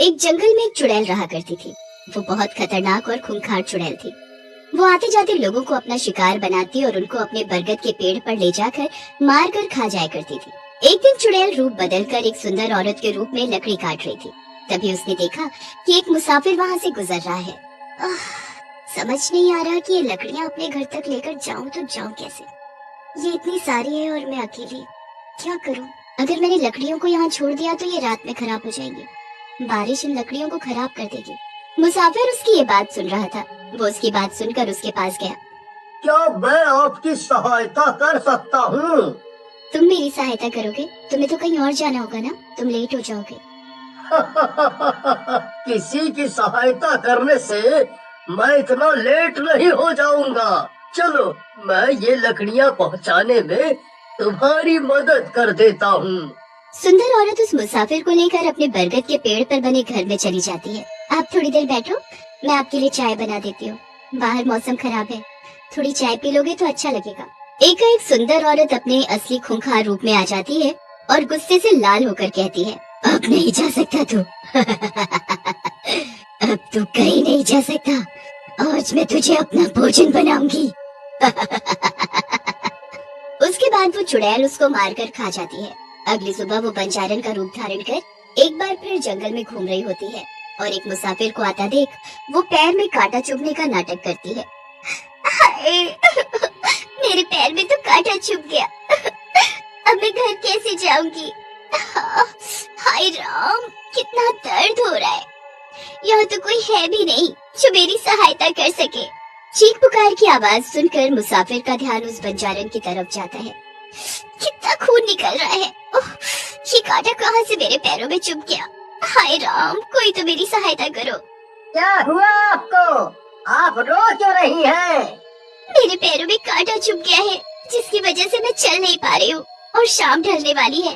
एक जंगल में एक चुड़ैल रहा करती थी। वो बहुत खतरनाक और खूंखार चुड़ैल थी। वो आते जाते लोगों को अपना शिकार बनाती और उनको अपने बरगद के पेड़ पर ले जाकर मार कर खा जाया करती थी। एक दिन चुड़ैल रूप बदलकर एक सुंदर औरत के रूप में लकड़ी काट रही थी। तभी उसने देखा कि एक मुसाफिर वहाँ से गुजर रहा है। समझ नहीं आ रहा कि ये लकड़ियाँ अपने घर तक लेकर जाऊं तो जाऊं कैसे। ये इतनी सारी है और मैं अकेली क्या करूं? अगर मैंने लकड़ियों को यहाँ छोड़ दिया तो ये रात में खराब हो जाएंगी। बारिश इन लकड़ियों को खराब कर देगी। मुसाफिर उसकी ये बात सुन रहा था। वो उसकी बात सुनकर उसके पास गया। क्या मैं आपकी सहायता कर सकता हूँ? तुम मेरी सहायता करोगे? तुम्हें तो कहीं और जाना होगा ना, तुम लेट हो जाओगे। किसी की सहायता करने से मैं इतना लेट नहीं हो जाऊंगा। चलो, मैं ये लकड़ियाँ पहुँचाने में तुम्हारी मदद कर देता हूँ। सुंदर औरत उस मुसाफिर को लेकर अपने बरगद के पेड़ पर बने घर में चली जाती है। आप थोड़ी देर बैठो, मैं आपके लिए चाय बना देती हूँ। बाहर मौसम खराब है, थोड़ी चाय पी लोगे तो अच्छा लगेगा। एक सुंदर औरत अपने असली खूंखार रूप में आ जाती है और गुस्से से लाल होकर कहती है, अब नहीं जा सकता तू। अब तू कहीं नहीं जा सकता। आज मैं तुझे अपना भोजन बनाऊंगी। उसके बाद वो चुड़ैल उसको मारकर खा जाती है। अगली सुबह वो बंजारन का रूप धारण कर एक बार फिर जंगल में घूम रही होती है और एक मुसाफिर को आता देख वो पैर में कांटा चुभने का नाटक करती है। हाय, मेरे पैर में तो कांटा चुभ गया। अब मैं घर कैसे जाऊंगी? हाय राम, कितना दर्द हो रहा है। यहाँ तो कोई है भी नहीं जो मेरी सहायता कर सके। चीख पुकार की आवाज सुनकर मुसाफिर का ध्यान उस बंजारन की तरफ जाता है। कितना खून निकल रहा है। ये कांटा कहाँ से मेरे पैरों में चुभ गया? हाय राम, कोई तो मेरी सहायता करो। क्या हुआ आपको? आप रो क्यों रही हैं? मेरे पैरों में कांटा चुभ गया है जिसकी वजह से मैं चल नहीं पा रही हूँ और शाम ढलने वाली है।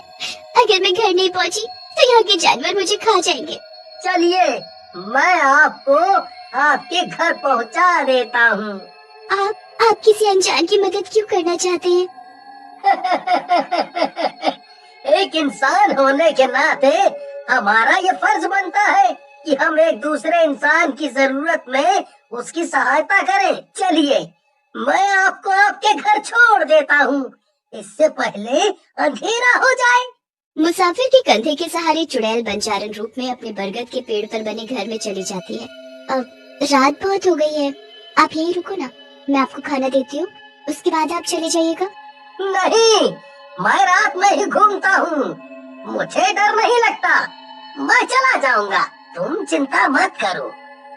अगर मैं घर नहीं पहुँची तो यहाँ के जानवर मुझे खा जाएंगे। चलिए, मैं आपको आपके घर पहुँचा देता हूँ। आप किसी अनजान की मदद क्यों करना चाहते हैं? एक इंसान होने के नाते हमारा ये फर्ज बनता है कि हम एक दूसरे इंसान की जरूरत में उसकी सहायता करें। चलिए, मैं आपको आपके घर छोड़ देता हूँ, इससे पहले अंधेरा हो जाए। मुसाफिर के कंधे के सहारे चुड़ैल बंजारन रूप में अपने बरगद के पेड़ पर बने घर में चली जाती है। अब रात बहुत हो गई है, आप यहीं रुको ना, मैं आपको खाना देती हूँ, उसके बाद आप चले जाइएगा। नहीं, मैं रात में ही घूमता हूँ, मुझे डर नहीं लगता, मैं चला जाऊंगा, तुम चिंता मत करो।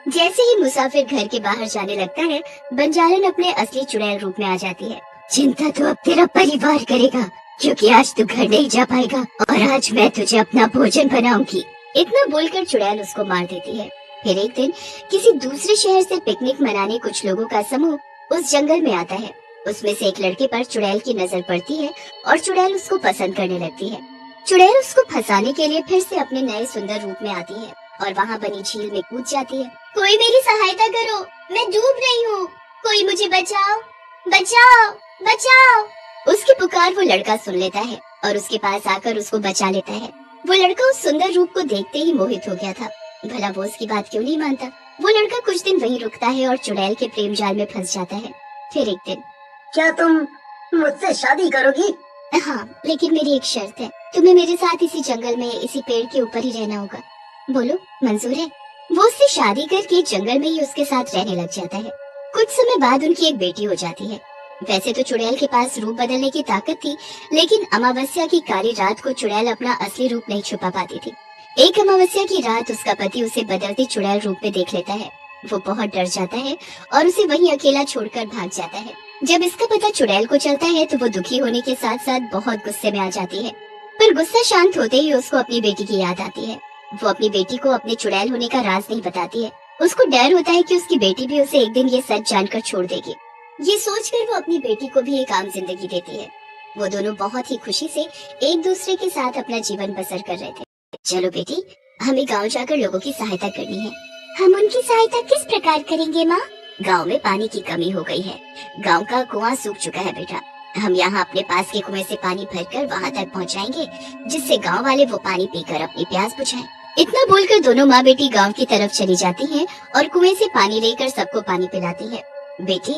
जैसे ही मुसाफिर घर के बाहर जाने लगता है, बंजारन अपने असली चुड़ैल रूप में आ जाती है। चिंता तो अब तेरा परिवार करेगा, क्योंकि आज तू घर नहीं जा पाएगा और आज मैं तुझे अपना भोजन बनाऊंगी। इतना बोलकर चुड़ैल उसको मार देती है। फिर एक दिन किसी दूसरे शहर से पिकनिक मनाने कुछ लोगों का समूह उस जंगल में आता है। उसमें से एक लड़के पर चुड़ैल की नजर पड़ती है और चुड़ैल उसको पसंद करने लगती है। चुड़ैल उसको फंसाने के लिए फिर से अपने नए सुंदर रूप में आती है और वहाँ बनी झील में कूद जाती है। कोई मेरी सहायता करो, मैं डूब रही हूँ, कोई मुझे बचाओ, बचाओ, बचाओ। उसकी पुकार वो लड़का सुन लेता है और उसके पास आकर उसको बचा लेता है। वो लड़का उस सुंदर रूप को देखते ही मोहित हो गया था। भला वो उसकी बात क्यों नहीं मानता? वो लड़का कुछ दिन वहीं रुकता है और चुड़ैल के प्रेम जाल में फंस जाता है। फिर एक दिन, क्या तुम मुझसे शादी करोगी? हाँ, लेकिन मेरी एक शर्त है, तुम्हें मेरे साथ इसी जंगल में इसी पेड़ के ऊपर ही रहना होगा। बोलो, मंजूर है? वो उससे शादी करके जंगल में ही उसके साथ रहने लग जाता है। कुछ समय बाद उनकी एक बेटी हो जाती है। वैसे तो चुड़ैल के पास रूप बदलने की ताकत थी, लेकिन अमावस्या की काली रात को चुड़ैल अपना असली रूप नहीं छुपा पाती थी। एक अमावस्या की रात उसका पति उसे बदलते चुड़ैल रूप में देख लेता है। वो बहुत डर जाता है और उसे वहीं अकेला छोड़कर भाग जाता है। जब इसका पता चुड़ैल को चलता है तो वो दुखी होने के साथ साथ बहुत गुस्से में आ जाती है। पर गुस्सा शांत होते ही उसको अपनी बेटी की याद आती है। वो अपनी बेटी को अपने चुड़ैल होने का राज नहीं बताती है। उसको डर होता है कि उसकी बेटी भी उसे एक दिन ये सच जानकर छोड़ देगी। ये सोचकर वो अपनी बेटी को भी एक आम जिंदगी देती है। वो दोनों बहुत ही खुशी से एक दूसरे के साथ अपना जीवन बसर कर रहे थे। चलो बेटी, हमें गांव जाकर लोगों की सहायता करनी है। हम उनकी सहायता किस प्रकार करेंगे माँ? गांव में पानी की कमी हो गई है, गांव का कुआं सूख चुका है बेटा। हम यहाँ अपने पास के कुएं से पानी भरकर वहाँ तक पहुँचाएंगे, जिससे गांव वाले वो पानी पीकर अपनी प्यास बुझाएं। इतना बोलकर दोनों माँ बेटी गांव की तरफ चली जाती हैं और कुएं से पानी लेकर सबको पानी पिलाती है। बेटी,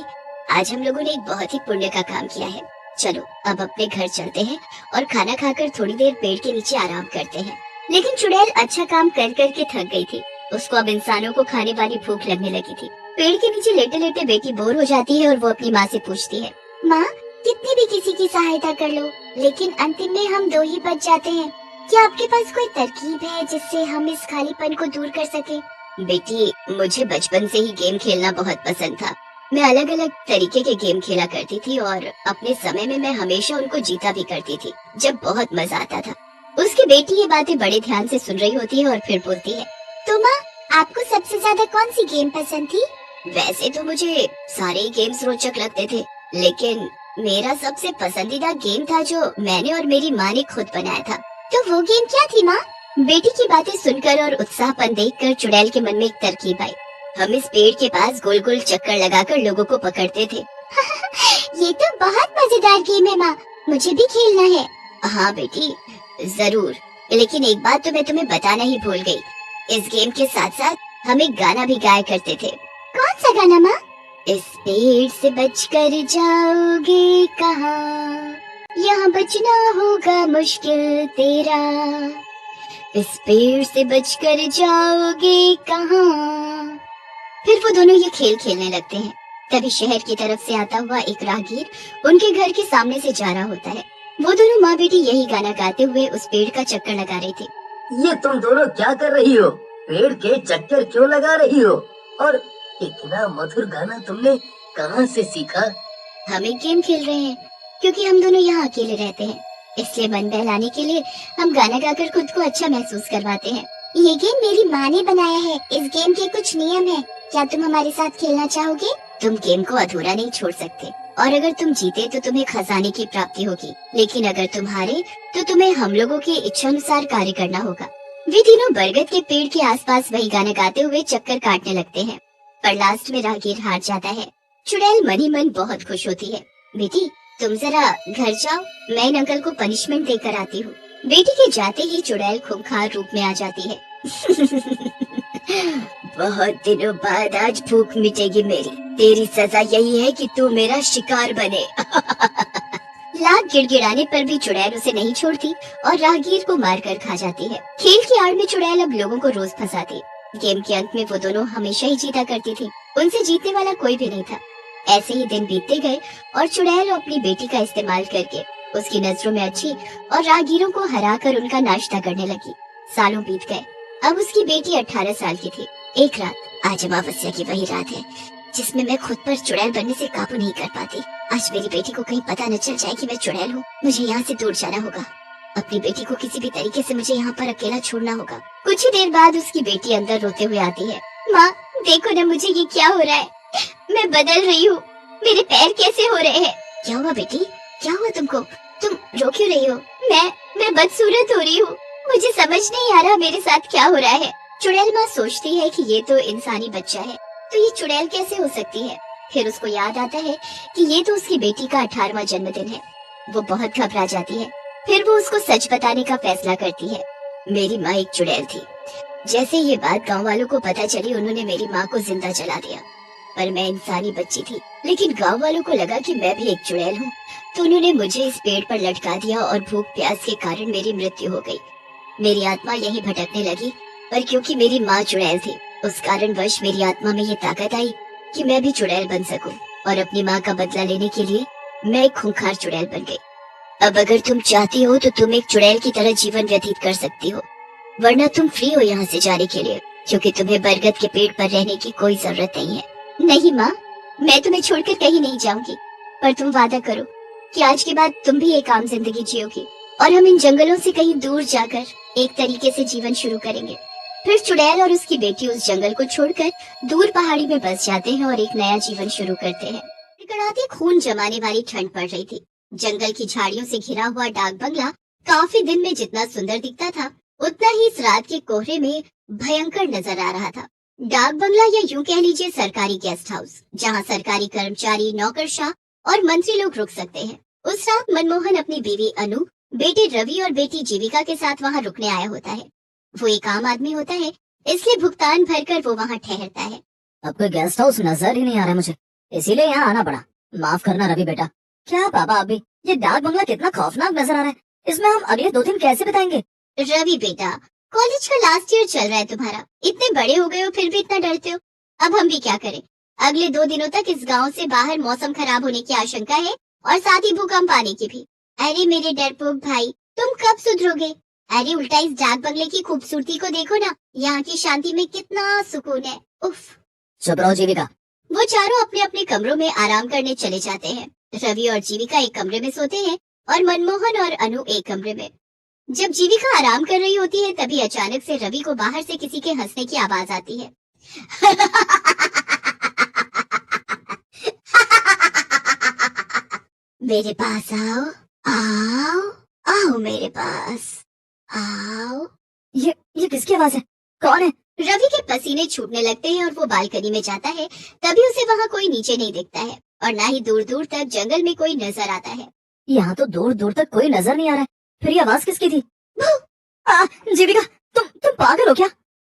आज हम लोगों ने एक बहुत ही पुण्य का काम किया है। चलो अब अपने घर चलते हैं और खाना खाकर थोड़ी देर पेड़ के नीचे आराम करते हैं। लेकिन चुड़ैल अच्छा काम कर कर के थक गई थी। उसको अब इंसानों को खाने वाली भूख लगने लगी थी। पेड़ के नीचे लेटे लेटे बेटी बोर हो जाती है और वो अपनी माँ से पूछती है, माँ, कितनी भी किसी की सहायता कर लो, लेकिन अंतिम में हम दो ही बच जाते हैं। क्या आपके पास कोई तरकीब है जिससे हम इस खालीपन को दूर कर सके? बेटी, मुझे बचपन से ही गेम खेलना बहुत पसंद था। मैं अलग अलग तरीके के गेम खेला करती थी और अपने समय में मैं हमेशा उनको जीता भी करती थी, जब बहुत मजा आता था। उसकी बेटी ये बातें बड़े ध्यान से सुन रही होती है और फिर बोलती है, तो माँ, आपको सबसे ज्यादा कौन सी गेम पसंद थी? वैसे तो मुझे सारे ही गेम्स रोचक लगते थे, लेकिन मेरा सबसे पसंदीदा गेम था जो मैंने और मेरी माँ ने खुद बनाया था। तो वो गेम क्या थी माँ? बेटी की बातें सुनकर और उत्साहपन देखकर चुड़ैल के मन में एक तरकीब आई। हम इस पेड़ के पास गोल गोल चक्कर लगाकर लोगों को पकड़ते थे। ये तो बहुत मजेदार गेम है माँ, मुझे भी खेलना है। हाँ बेटी, जरूर, लेकिन एक बात तो मैं तुम्हें बताना ही भूल गई। इस गेम के साथ साथ हम एक गाना भी गाया करते थे। कौन सा गाना माँ? इस पेड़ से बचकर जाओगे कहाँ, यहाँ बचना होगा मुश्किल तेरा। इस पेड़ से बचकर जाओगे कहाँ। फिर वो दोनों ये खेल खेलने लगते हैं। तभी शहर की तरफ से आता हुआ एक राहगीर उनके घर के सामने से जा रहा होता है। वो दोनों माँ बेटी यही गाना गाते हुए उस पेड़ का चक्कर लगा रही थी। ये तुम दोनों क्या कर रही हो? पेड़ के चक्कर क्यों लगा रही हो? और इतना मधुर गाना तुमने कहाँ से सीखा? हम एक गेम खेल रहे हैं, क्योंकि हम दोनों यहाँ अकेले रहते हैं, इसलिए मन बहलाने के लिए हम गाना गाकर खुद को अच्छा महसूस करवाते हैं। ये गेम मेरी माँ ने बनाया है। इस गेम के कुछ नियम है, क्या तुम हमारे साथ खेलना चाहोगे? तुम गेम को अधूरा नहीं छोड़ सकते, और अगर तुम जीते तो तुम्हें खजाने की प्राप्ति होगी, लेकिन अगर तुम हारे तो तुम्हें हम लोगों की इच्छा अनुसार कार्य करना होगा। वे तीनों बरगद के पेड़ के आसपास वही गाना गाते हुए चक्कर काटने लगते हैं, पर लास्ट में राहगीर हार जाता है। चुड़ैल मन ही मन बहुत खुश होती है। बेटी, तुम जरा घर जाओ, मैं इन अंकल को पनिशमेंट देकर आती हूँ। बेटी के जाते ही चुड़ैल खूंखार रूप में आ जाती है। बहुत दिनों बाद आज भूख मिटेगी मेरी। तेरी सजा यही है कि तू मेरा शिकार बने। लाख गिड़गिड़ाने पर भी चुड़ैल उसे नहीं छोड़ती और राहगीर को मारकर खा जाती है। खेल की आड़ में चुड़ैल अब लोगों को रोज फंसाती। गेम के अंत में वो दोनों हमेशा ही जीता करती थी, उनसे जीतने वाला कोई भी नहीं था। ऐसे ही दिन बीतते गए और चुड़ैल अपनी बेटी का इस्तेमाल करके उसकी नजरों में अच्छी और राहगीरों को हराकर उनका नाश्ता करने लगी। सालों बीत गए। अब उसकी बेटी 18 साल की थी। एक रात, आज अमावस्या की वही रात है जिसमें मैं खुद पर चुड़ैल बनने से काबू नहीं कर पाती। आज मेरी बेटी को कहीं पता न चल जाए कि मैं चुड़ैल हूँ। मुझे यहाँ से दूर जाना होगा। अपनी बेटी को किसी भी तरीके से मुझे यहाँ पर अकेला छोड़ना होगा। कुछ ही देर बाद उसकी बेटी अंदर रोते हुए आती है। माँ, देखो न, मुझे ये क्या हो रहा है। मैं बदल रही हूँ, मेरे पैर कैसे हो रहे हैं। क्या हुआ बेटी, क्या हुआ तुमको? तुम रो क्यों रही हो? मैं बदसूरत हो रही हूँ। मुझे समझ नहीं आ रहा मेरे साथ क्या हो रहा है। चुड़ैल माँ सोचती है कि ये तो इंसानी बच्चा है, तो ये चुड़ैल कैसे हो सकती है। फिर उसको याद आता है कि ये तो उसकी बेटी का 18वां जन्मदिन है। वो बहुत घबरा जाती है। फिर वो उसको सच बताने का फैसला करती है। मेरी माँ एक चुड़ैल थी। जैसे ये बात गांव वालों को पता चली, उन्होंने मेरी माँ को जिंदा जला दिया। पर मैं इंसानी बच्ची थी, लेकिन गांव वालों को लगा कि मैं भी एक चुड़ैल हूँ, तो उन्होंने मुझे इस पेड़ पर लटका दिया और भूख प्यास के कारण मेरी मृत्यु हो गई। मेरी आत्मा यहीं भटकने लगी, पर क्योंकि मेरी माँ चुड़ैल थी, उस कारणवश मेरी आत्मा में ये ताकत आई कि मैं भी चुड़ैल बन सकूं, और अपनी माँ का बदला लेने के लिए मैं एक खूंखार चुड़ैल बन गई। अब अगर तुम चाहती हो तो तुम एक चुड़ैल की तरह जीवन व्यतीत कर सकती हो, वरना तुम फ्री हो यहाँ से जाने के लिए, क्योंकि तुम्हें बरगद के पेड़ पर रहने की कोई जरूरत नहीं है। नहीं माँ, मैं तुम्हें छोड़कर कहीं नहीं जाऊंगी, पर तुम वादा करो कि आज के बाद तुम भी एक आम जिंदगी जियोगी और हम इन जंगलों से कहीं दूर जाकर एक तरीके से जीवन शुरू करेंगे। फिर चुड़ैल और उसकी बेटी उस जंगल को छोड़कर दूर पहाड़ी में बस जाते हैं और एक नया जीवन शुरू करते हैं। कड़ाती खून जमाने वाली ठंड पड़ रही थी। जंगल की झाड़ियों से घिरा हुआ डाक बंगला काफी दिन में जितना सुंदर दिखता था, उतना ही इस रात के कोहरे में भयंकर नजर आ रहा था। डाक बंगला या यूं कह लीजिए सरकारी गेस्ट हाउस, जहां सरकारी कर्मचारी, नौकरशाह और मंत्री लोग रुक सकते हैं। उस रात मनमोहन अपनी बीवी अनु, बेटे रवि और बेटी जीविका के साथ वहां रुकने आया होता है। वो एक आम आदमी होता है, इसलिए भुगतान भरकर वो वहाँ ठहरता है। अब कोई गेस्ट हाउस नजर ही नहीं आ रहा मुझे, इसीलिए यहाँ आना पड़ा। माफ करना रवि बेटा। क्या पापा अभी, ये डाक बंगला कितना खौफनाक नजर आ रहा है, इसमें हम अगले 2 दिन कैसे बिताएंगे? रवि बेटा, कॉलेज का लास्ट ईयर चल रहा है तुम्हारा, इतने बड़े हो गए हो फिर भी इतना डरते हो। अब हम भी क्या करें, अगले 2 दिनों तक इस गांव से बाहर मौसम खराब होने की आशंका है और साथ ही भूकंप आने की भी। अरे मेरे डरपोक भाई, तुम कब सुधरोगे? अरे उल्टा इस डाक बंगले की खूबसूरती को देखो ना, यहाँ की शांति में कितना सुकून है। उफ। चुप रहो जीविका। वो चारों अपने अपने कमरों में आराम करने चले जाते हैं। रवि और जीविका एक कमरे में सोते हैं और मनमोहन और अनु एक कमरे में। जब जीविका आराम कर रही होती है तभी अचानक से रवि को बाहर से किसी के हंसने की आवाज आती है। मेरे पास आओ, आओ, आओ मेरे पास, आओ। ये किसकी आवाज है? कौन है? रवि के पसीने छूटने लगते हैं और वो बालकनी में जाता है। तभी उसे वहाँ कोई नीचे नहीं दिखता है और ना ही दूर दूर तक जंगल में कोई नजर आता है। यहाँ तो दूर दूर तक कोई नजर नहीं आ रहा है, फिर ये आवाज किसकी थी? जीविका, तुम पागल हो क्या?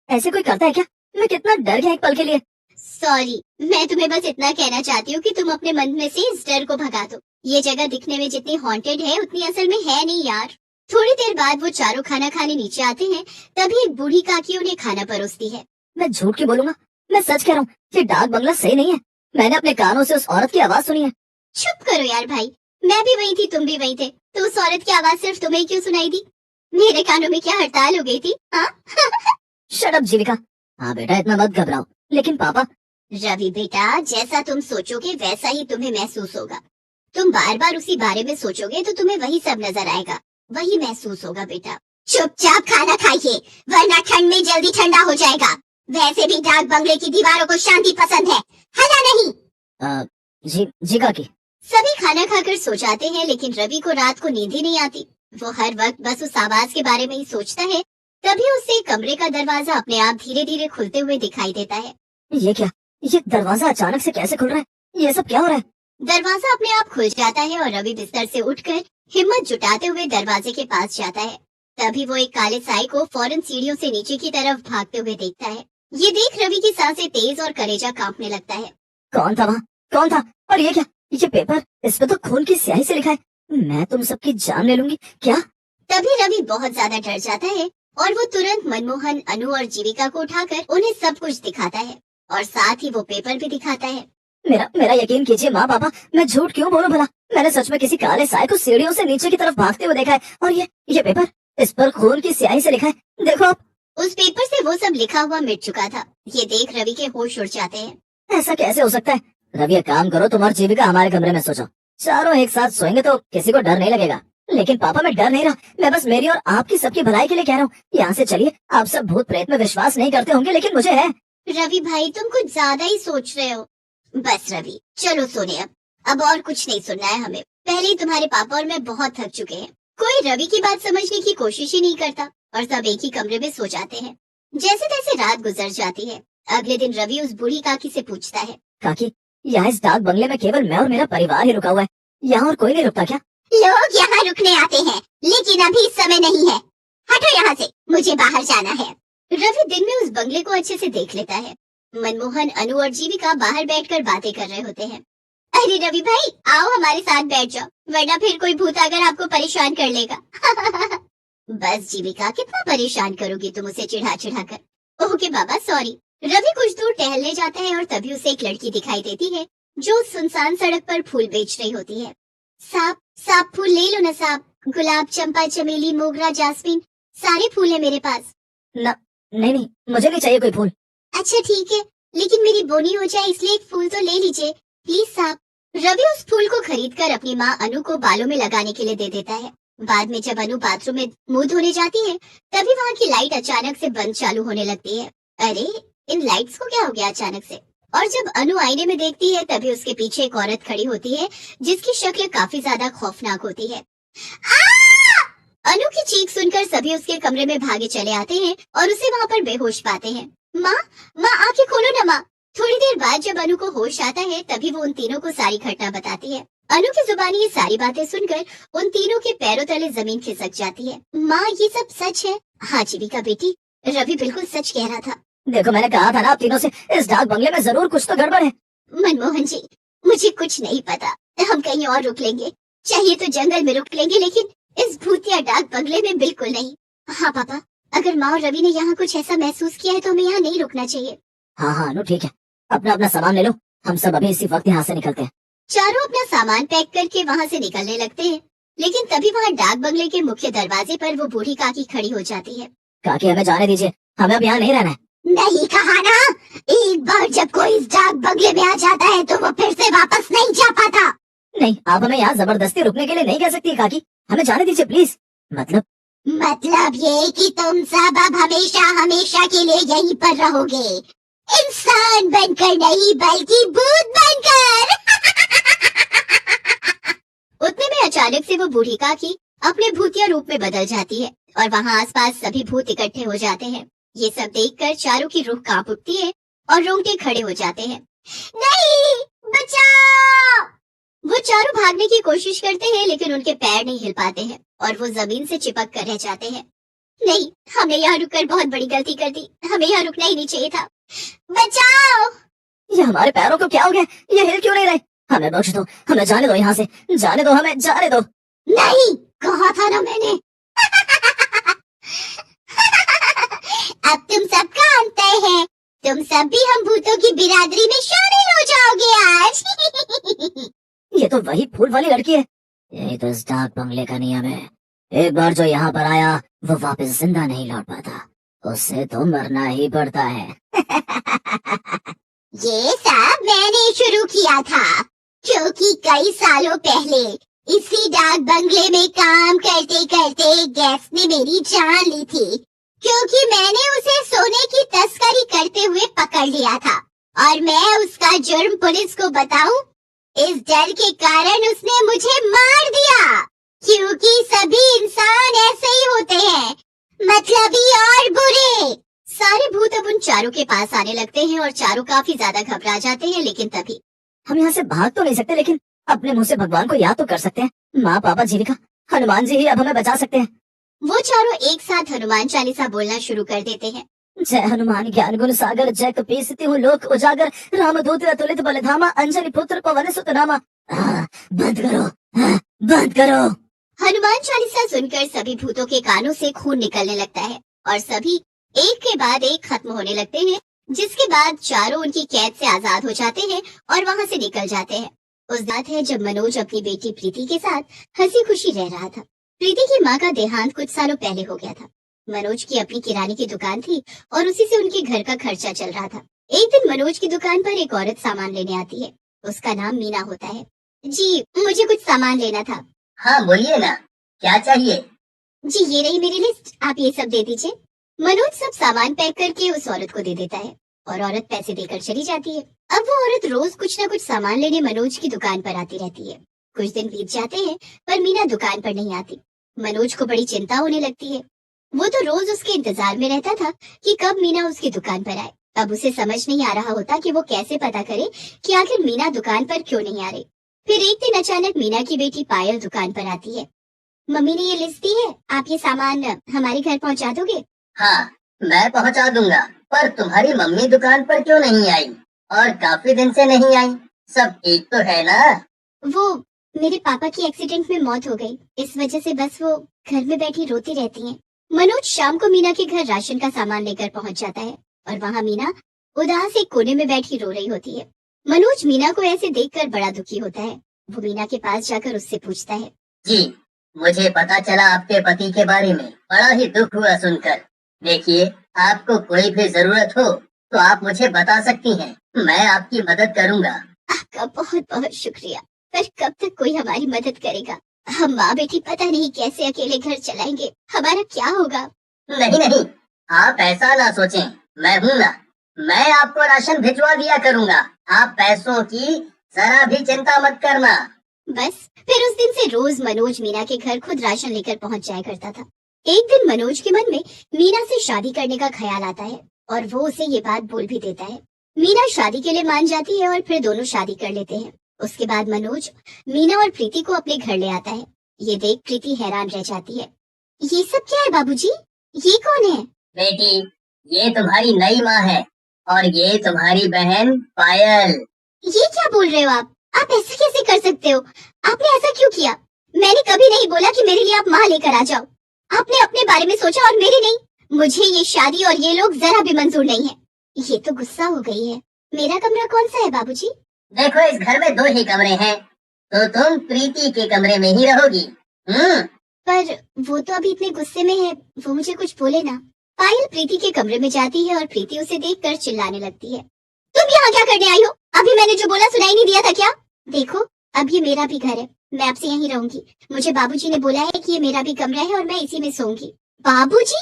ऐसे कोई करता है क्या? मैं कितना डर गया एक पल के लिए। सॉरी, मैं तुम्हें बस इतना कहना चाहती हूँ कि तुम अपने मन में से इस डर को भगा दो। ये जगह दिखने में जितनी हॉन्टेड है उतनी असल में है नहीं यार। थोड़ी देर बाद वो चारों खाना खाने नीचे आते हैं। तभी एक बूढ़ी काकी उन्हें खाना परोसती है। मैं झूठ क्यों बोलूंगा, मैं सच कह रहा हूँ, ये डाक बंगला सही नहीं है। मैंने अपने कानों से उस औरत की आवाज सुनी है। चुप करो यार भाई, मैं भी वही थी, तुम भी वही थे, तो उस औरत की आवाज सिर्फ तुम्हें क्यों सुनाई दी? मेरे कानों में क्या हड़ताल हो गई थी? हाँ? शट अप जीविका। हाँ बेटा, इतना मत घबराओ। लेकिन पापा। रवि बेटा, जैसा तुम सोचोगे वैसा ही तुम्हें महसूस होगा। तुम बार बार उसी बारे में सोचोगे तो तुम्हें वही सब नजर आएगा, वही महसूस होगा बेटा। चुपचाप खाना खाइए वरना ठंड में जल्दी ठंडा हो जाएगा। वैसे भी डाक बंगले की दीवारों को शांति पसंद है ना नहीं? जी काकी। सभी खाना खाकर सो जाते हैं लेकिन रवि को रात को नींद ही नहीं आती। वो हर वक्त बस उस आवाज के बारे में ही सोचता है। तभी उसे कमरे का दरवाजा अपने आप धीरे धीरे खुलते हुए दिखाई देता है। ये क्या? ये दरवाजा अचानक से कैसे खुल रहा है? ये सब क्या हो रहा है? दरवाजा अपने आप खुल जाता है और रवि बिस्तर से उठकर हिम्मत जुटाते हुए दरवाजे के पास जाता है। तभी वो एक काले साई को फौरन सीढ़ियों से नीचे की तरफ भागते हुए देखता है। ये देख रवि की सांसें तेज और कलेजा कांपने लगता है। कौन था वहाँ? कौन था? और ये क्या? ये पेपर, इस पे तो खून की स्याही से लिखा है, मैं तुम सबकी जान ले लूंगी क्या? तभी रवि बहुत ज्यादा डर जाता है और वो तुरंत मनमोहन, अनु और जीविका को उठाकर उन्हें सब कुछ दिखाता है और साथ ही वो पेपर भी दिखाता है। मेरा यकीन कीजिए माँ पापा, मैं झूठ क्यों बोलूं भला? मैंने सच में किसी काले साए को सीढ़ियों से नीचे की तरफ भागते हुए देखा है। और ये पेपर, इस पर खून की स्याही से लिखा है, देखो आप। उस पेपर से वो सब लिखा हुआ मिट चुका था। ये देख रवि के होश उड़ जाते हैं। ऐसा कैसे हो सकता है? रवि एक काम करो, तुम और जीविका हमारे कमरे में सो जाओ, चारों एक साथ सोएंगे तो किसी को डर नहीं लगेगा। लेकिन पापा मैं डर नहीं रहा, मैं बस मेरी और आपकी सबकी भलाई के लिए कह रहा हूँ। यहाँ से चलिए, आप सब भूत प्रेत में विश्वास नहीं करते होंगे लेकिन मुझे है। रवि भाई तुम कुछ ज्यादा ही सोच रहे हो। बस रवि चलो सोने अब और कुछ नहीं सुनना है हमें। पहले ही तुम्हारे पापा और मैं बहुत थक चुके हैं। कोई रवि की बात समझने की कोशिश ही नहीं करता और सब एक ही कमरे में सो जाते हैं। जैसे तैसे रात गुजर जाती है। अगले दिन रवि उस बूढ़ी काकी से पूछता है, काकी, यहाँ इस डाक बंगले में केवल मैं और मेरा परिवार ही रुका हुआ है, यहाँ और कोई नहीं रुकता क्या? लोग यहाँ रुकने आते हैं लेकिन अभी समय नहीं है, हटो यहाँ से, मुझे बाहर जाना है। रवि दिन में उस बंगले को अच्छे से देख लेता है। मनमोहन, अनु और जीविका बाहर बैठकर बातें कर रहे होते हैं। अरे रवि भाई आओ हमारे साथ बैठ जाओ, वरना फिर कोई भूत आकर आपको परेशान कर लेगा। बस जीविका, कितना परेशान करोगी तुम उसे चिढ़ा चिढ़ा कर। ओके बाबा सॉरी। रवि कुछ दूर टहलने जाता है और तभी उसे एक लड़की दिखाई देती है जो सुनसान सड़क पर फूल बेच रही होती है। साहब फूल ले लो ना साहब, गुलाब, चंपा, चमेली, मोगरा, जासमीन, सारे फूल है मेरे पास। नहीं, मुझे नहीं चाहिए कोई फूल। अच्छा ठीक है, लेकिन मेरी बोनी हो जाए इसलिए एक फूल तो ले लीजिए प्लीज साहब। रवि उस फूल को खरीदकर अपनी माँ अनु को बालों में लगाने के लिए दे देता है। बाद में जब अनु बाथरूम में मुंह धोने जाती है तभी वहाँ की लाइट अचानक से बंद चालू होने लगती है। अरे इन लाइट्स को क्या हो गया अचानक से? और जब अनु आईने में देखती है तभी उसके पीछे एक औरत खड़ी होती है जिसकी शक्ल काफी ज्यादा खौफनाक होती है। अनु की चीख सुनकर सभी उसके कमरे में भागे चले आते हैं और उसे वहाँ पर बेहोश पाते हैं। माँ आंखें खोलो ना माँ। थोड़ी देर बाद जब अनु को होश आता है तभी वो उन तीनों को सारी घटना बताती है। अनु की जुबानी ये सारी बातें सुनकर उन तीनों के पैरों तले जमीन खिसक जाती है। माँ ये सब सच है? हाँ जीविका बेटी, रवि बिल्कुल सच कह रहा था। देखो मैंने कहा था ना, आप तीनों से इस डाक बंगले में जरूर कुछ तो गड़बड़ है। मनमोहन जी, मुझे कुछ नहीं पता। हम कहीं और रुक लेंगे, चाहिए तो जंगल में रुक लेंगे, लेकिन इस भूतिया डाक बंगले में बिल्कुल नहीं। हाँ पापा, अगर माँ और रवि ने यहाँ कुछ ऐसा महसूस किया है तो हमें यहाँ नहीं रुकना चाहिए। हाँ हाँ अनु ठीक है, अपना अपना सामान ले लो, हम सब अभी इसी वक्त यहाँ से निकलते हैं। चारों अपना सामान पैक करके वहाँ से निकलने लगते हैं, लेकिन तभी वहाँ डाक बंगले के मुख्य दरवाजे पर वो बूढ़ी काकी खड़ी हो जाती है। काकी हमें जाने दीजिए, हमें अब यहाँ नहीं रहना है। नहीं कहा ना, एक बार जब कोई इस डाक बंगले में आ जाता है तो वो फिर से वापस नहीं जा पाता। नहीं, आप हमें यहाँ जबरदस्ती रुकने के लिए नहीं कह सकती काकी, हमें जाने दीजिए प्लीज। मतलब ये कि तुम सब अब हमेशा हमेशा के लिए यहीं पर रहोगे, इंसान बनकर नहीं बल्कि भूत बनकर। उतने में अचानक से वो बूढ़ी काकी अपने भूतिया रूप में बदल जाती है और वहाँ आसपास सभी भूत इकट्ठे हो जाते हैं। ये सब देखकर चारों की रूह कांप उठती है और रोंगटे खड़े हो जाते हैं। नहीं, बचाओ! वो चारों भागने की कोशिश करते हैं, लेकिन उनके पैर नहीं हिल पाते हैं और वो जमीन से चिपक कर रह जाते हैं। नहीं, हमने यहाँ रुककर बहुत बड़ी गलती कर दी, हमें यहाँ रुकना ही नहीं चाहिए था। बचाओ! ये हमारे पैरों को क्या हो गया, ये हिल क्यों नहीं रहे? हमें बख्श दो, हमें जाने दो यहाँ से, जाने दो, हमें जाने दो। नहीं, कहा था ना मैंने। अब तुम सबका अंत है, तुम सब भी हम भूतों की बिरादरी में शामिल हो जाओगे आज। ये तो वही फूल वाली लड़की है। यही तो इस डाक बंगले का नियम है, एक बार जो यहाँ पर आया वो वापस जिंदा नहीं लौट पाता, उससे तो मरना ही पड़ता है। ये सब मैंने शुरू किया था, क्योंकि कई सालों पहले इसी डाक बंगले में काम करते करते गैस ने मेरी जान ली थी, क्योंकि मैंने उसे सोने की तस्करी करते हुए पकड़ लिया था और मैं उसका जुर्म पुलिस को बताऊं, इस डर के कारण उसने मुझे मार दिया, क्योंकि सभी इंसान ऐसे ही होते हैं, मतलबी और बुरे। सारे भूत अब उन चारों के पास आने लगते हैं और चारों काफी ज्यादा घबरा जाते हैं, लेकिन तभी हम यहाँ से भाग तो नहीं सकते, लेकिन अपने मुंह से भगवान को याद तो कर सकते हैं। माँ, पापा, जीविका, हनुमान जी ही अब हमें बचा सकते हैं। वो चारों एक साथ हनुमान चालीसा बोलना शुरू कर देते हैं। जय हनुमान ज्ञान गुण सागर, जय कपीसति हूँ लोक उजागर, रामदूत अतुलित बलधामा, अंजनी पुत्र पवन सुत नामा। बंद करो, बंद करो। हनुमान चालीसा सुनकर सभी भूतों के कानों से खून निकलने लगता है और सभी एक के बाद एक खत्म होने लगते हैं, जिसके बाद चारों उनकी कैद से आजाद हो जाते हैं और वहाँ से निकल जाते हैं। उस बात है जब मनोज अपनी बेटी प्रीति के साथ हंसी खुशी रह रहा था। प्रीति की माँ का देहांत कुछ सालों पहले हो गया था। मनोज की अपनी किराने की दुकान थी और उसी से उनके घर का खर्चा चल रहा था। एक दिन मनोज की दुकान पर एक औरत सामान लेने आती है। उसका नाम मीना होता है। जी, मुझे कुछ सामान लेना था। हाँ बोलिए ना, क्या चाहिए? जी, ये रही मेरी लिस्ट, आप ये सब दे दीजिए। मनोज सब सामान पैक करके उस औरत को दे देता है और औरत पैसे देकर चली जाती है। अब वो औरत रोज कुछ न कुछ सामान लेने मनोज की दुकान पर आती रहती है। कुछ दिन बीत जाते हैं पर मीना दुकान पर नहीं आती। मनोज को बड़ी चिंता होने लगती है। वो तो रोज उसके इंतजार में रहता था कि कब मीना उसकी दुकान पर आए। अब उसे समझ नहीं आ रहा होता कि वो कैसे पता करे कि आखिर मीना दुकान पर क्यों नहीं आ रही। फिर एक दिन अचानक मीना की बेटी पायल दुकान पर आती है। मम्मी ने ये लिस्ट दी है, आप ये सामान हमारे घर पहुंचा दोगे? हाँ, मैं पहुंचा दूंगा, पर तुम्हारी मम्मी दुकान पर क्यों नहीं आई? और काफी दिन से नहीं आई, सब ठीक तो है ना? वो मेरे पापा की एक्सीडेंट में मौत हो गई, इस वजह से बस वो घर में बैठी रोती रहती हैं। मनोज शाम को मीना के घर राशन का सामान लेकर पहुंच जाता है और वहाँ मीना उदास एक कोने में बैठी रो रही होती है। मनोज मीना को ऐसे देखकर बड़ा दुखी होता है। वो मीना के पास जाकर उससे पूछता है, जी, मुझे पता चला आपके पति के बारे में, बड़ा ही दुख हुआ सुनकर। देखिए, आपको कोई भी जरूरत हो तो आप मुझे बता सकती हैं, मैं आपकी मदद करूंगा। आपका बहुत बहुत शुक्रिया, पर कब तक कोई हमारी मदद करेगा? हम माँ बेटी पता नहीं कैसे अकेले घर चलाएंगे, हमारा क्या होगा? नहीं नहीं, आप ऐसा ना सोचें, मैं हूँ ना, मैं आपको राशन भिजवा दिया करूँगा। आप पैसों की जरा भी चिंता मत करना। बस फिर उस दिन से रोज मनोज मीना के घर खुद राशन लेकर पहुंच जाया करता था। एक दिन मनोज के मन में मीना से शादी करने का ख्याल आता है और वो उसे ये बात बोल भी देता है। मीना शादी के लिए मान जाती है और फिर दोनों शादी कर लेते हैं। उसके बाद मनोज मीना और प्रीति को अपने घर ले आता है। ये देख प्रीति हैरान रह जाती है। ये सब क्या है बाबूजी? ये कौन है? बेटी, ये तुम्हारी नई माँ है और ये तुम्हारी बहन पायल। ये क्या बोल रहे हो आप ऐसा कैसे कर सकते हो? आपने ऐसा क्यों किया? मैंने कभी नहीं बोला कि मेरे लिए आप माँ लेकर आ जाओ। आपने अपने बारे में सोचा और मेरे नहीं। मुझे ये शादी और ये लोग जरा भी मंजूर नहीं है। ये तो गुस्सा हो गई है। मेरा कमरा कौन सा है बाबूजी? देखो, इस घर में 2 ही कमरे हैं, तो तुम प्रीति के कमरे में ही रहोगी। पर वो तो अभी इतने गुस्से में है, वो मुझे कुछ बोले ना। पायल प्रीति के कमरे में जाती है और प्रीति उसे देखकर चिल्लाने लगती है। तुम यहाँ क्या करने आई हो? अभी मैंने जो बोला सुनाई नहीं दिया था क्या? देखो, अब ये मेरा भी घर है, मैं आपसे यहीं रहूंगी। मुझे बाबूजी ने बोला है कि ये मेरा भी कमरा है और मैं इसी में सोऊंगी। बाबूजी?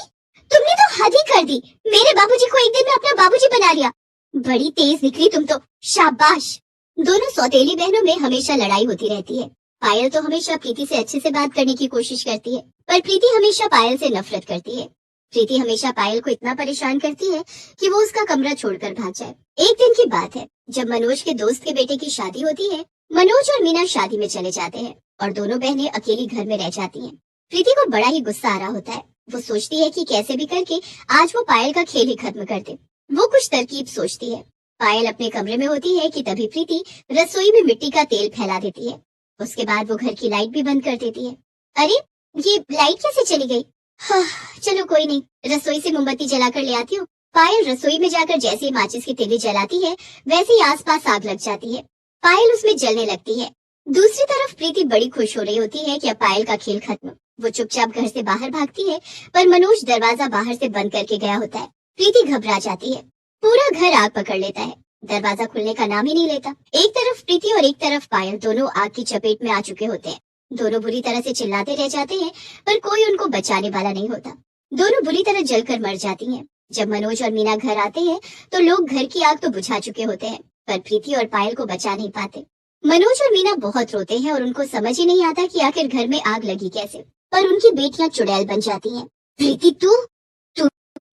तुमने तो हद ही कर दी। मेरे बाबूजी को एक दिन में अपना बाबूजी बना लिया। बड़ी तेज निकली तुम तो, शाबाश। दोनों सौतेली बहनों में हमेशा लड़ाई होती रहती है। पायल तो हमेशा प्रीति से अच्छे से बात करने की कोशिश करती है, पर प्रीति हमेशा पायल से नफरत करती है। प्रीति हमेशा पायल को इतना परेशान करती है कि वो उसका कमरा छोड़कर भाग जाए। एक दिन की बात है, जब मनोज के दोस्त के बेटे की शादी होती है। मनोज और मीना शादी में चले जाते हैं और दोनों बहनें अकेली घर में रह जाती हैं। प्रीति को बड़ा ही गुस्सा आ रहा होता है। वो सोचती है कि कैसे भी करके आज वो पायल का खेल ही खत्म कर दे। वो कुछ तरकीब सोचती है। पायल अपने कमरे में होती है कि तभी प्रीति रसोई में मिट्टी का तेल फैला देती है। उसके बाद वो घर की लाइट भी बंद कर देती है। अरे, ये लाइट कैसे चली गई? हाँ, चलो कोई नहीं, रसोई से मोमबत्ती जलाकर ले आती हूँ। पायल रसोई में जाकर जैसे ही माचिस की तीली जलाती है, वैसे ही आसपास आग लग जाती है। पायल उसमें जलने लगती है। दूसरी तरफ प्रीति बड़ी खुश हो रही होती है कि अब पायल का खेल खत्म। वो चुपचाप घर से बाहर भागती है, पर मनोज दरवाजा बाहर से बंद करके गया होता है। प्रीति घबरा जाती है। पूरा घर आग पकड़ लेता है। दरवाजा खुलने का नाम ही नहीं लेता। एक तरफ प्रीति और एक तरफ पायल दोनों आग की चपेट में आ चुके होते हैं। दोनों बुरी तरह से चिल्लाते रह जाते हैं, पर कोई उनको बचाने वाला नहीं होता। दोनों बुरी तरह जलकर मर जाती हैं। जब मनोज और मीना घर आते हैं, तो लोग घर की आग तो बुझा चुके होते हैं, पर प्रीति और पायल को बचा नहीं पाते। मनोज और मीना बहुत रोते हैं और उनको समझ ही नहीं आता कि आखिर घर में आग लगी कैसे। पर उनकी बेटियां चुड़ैल बन जाती हैं। प्रीति, तू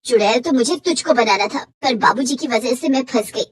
चुड़ैल तो मुझे तुझको बनाना था, पर बाबूजी की वजह से मैं फंस गई।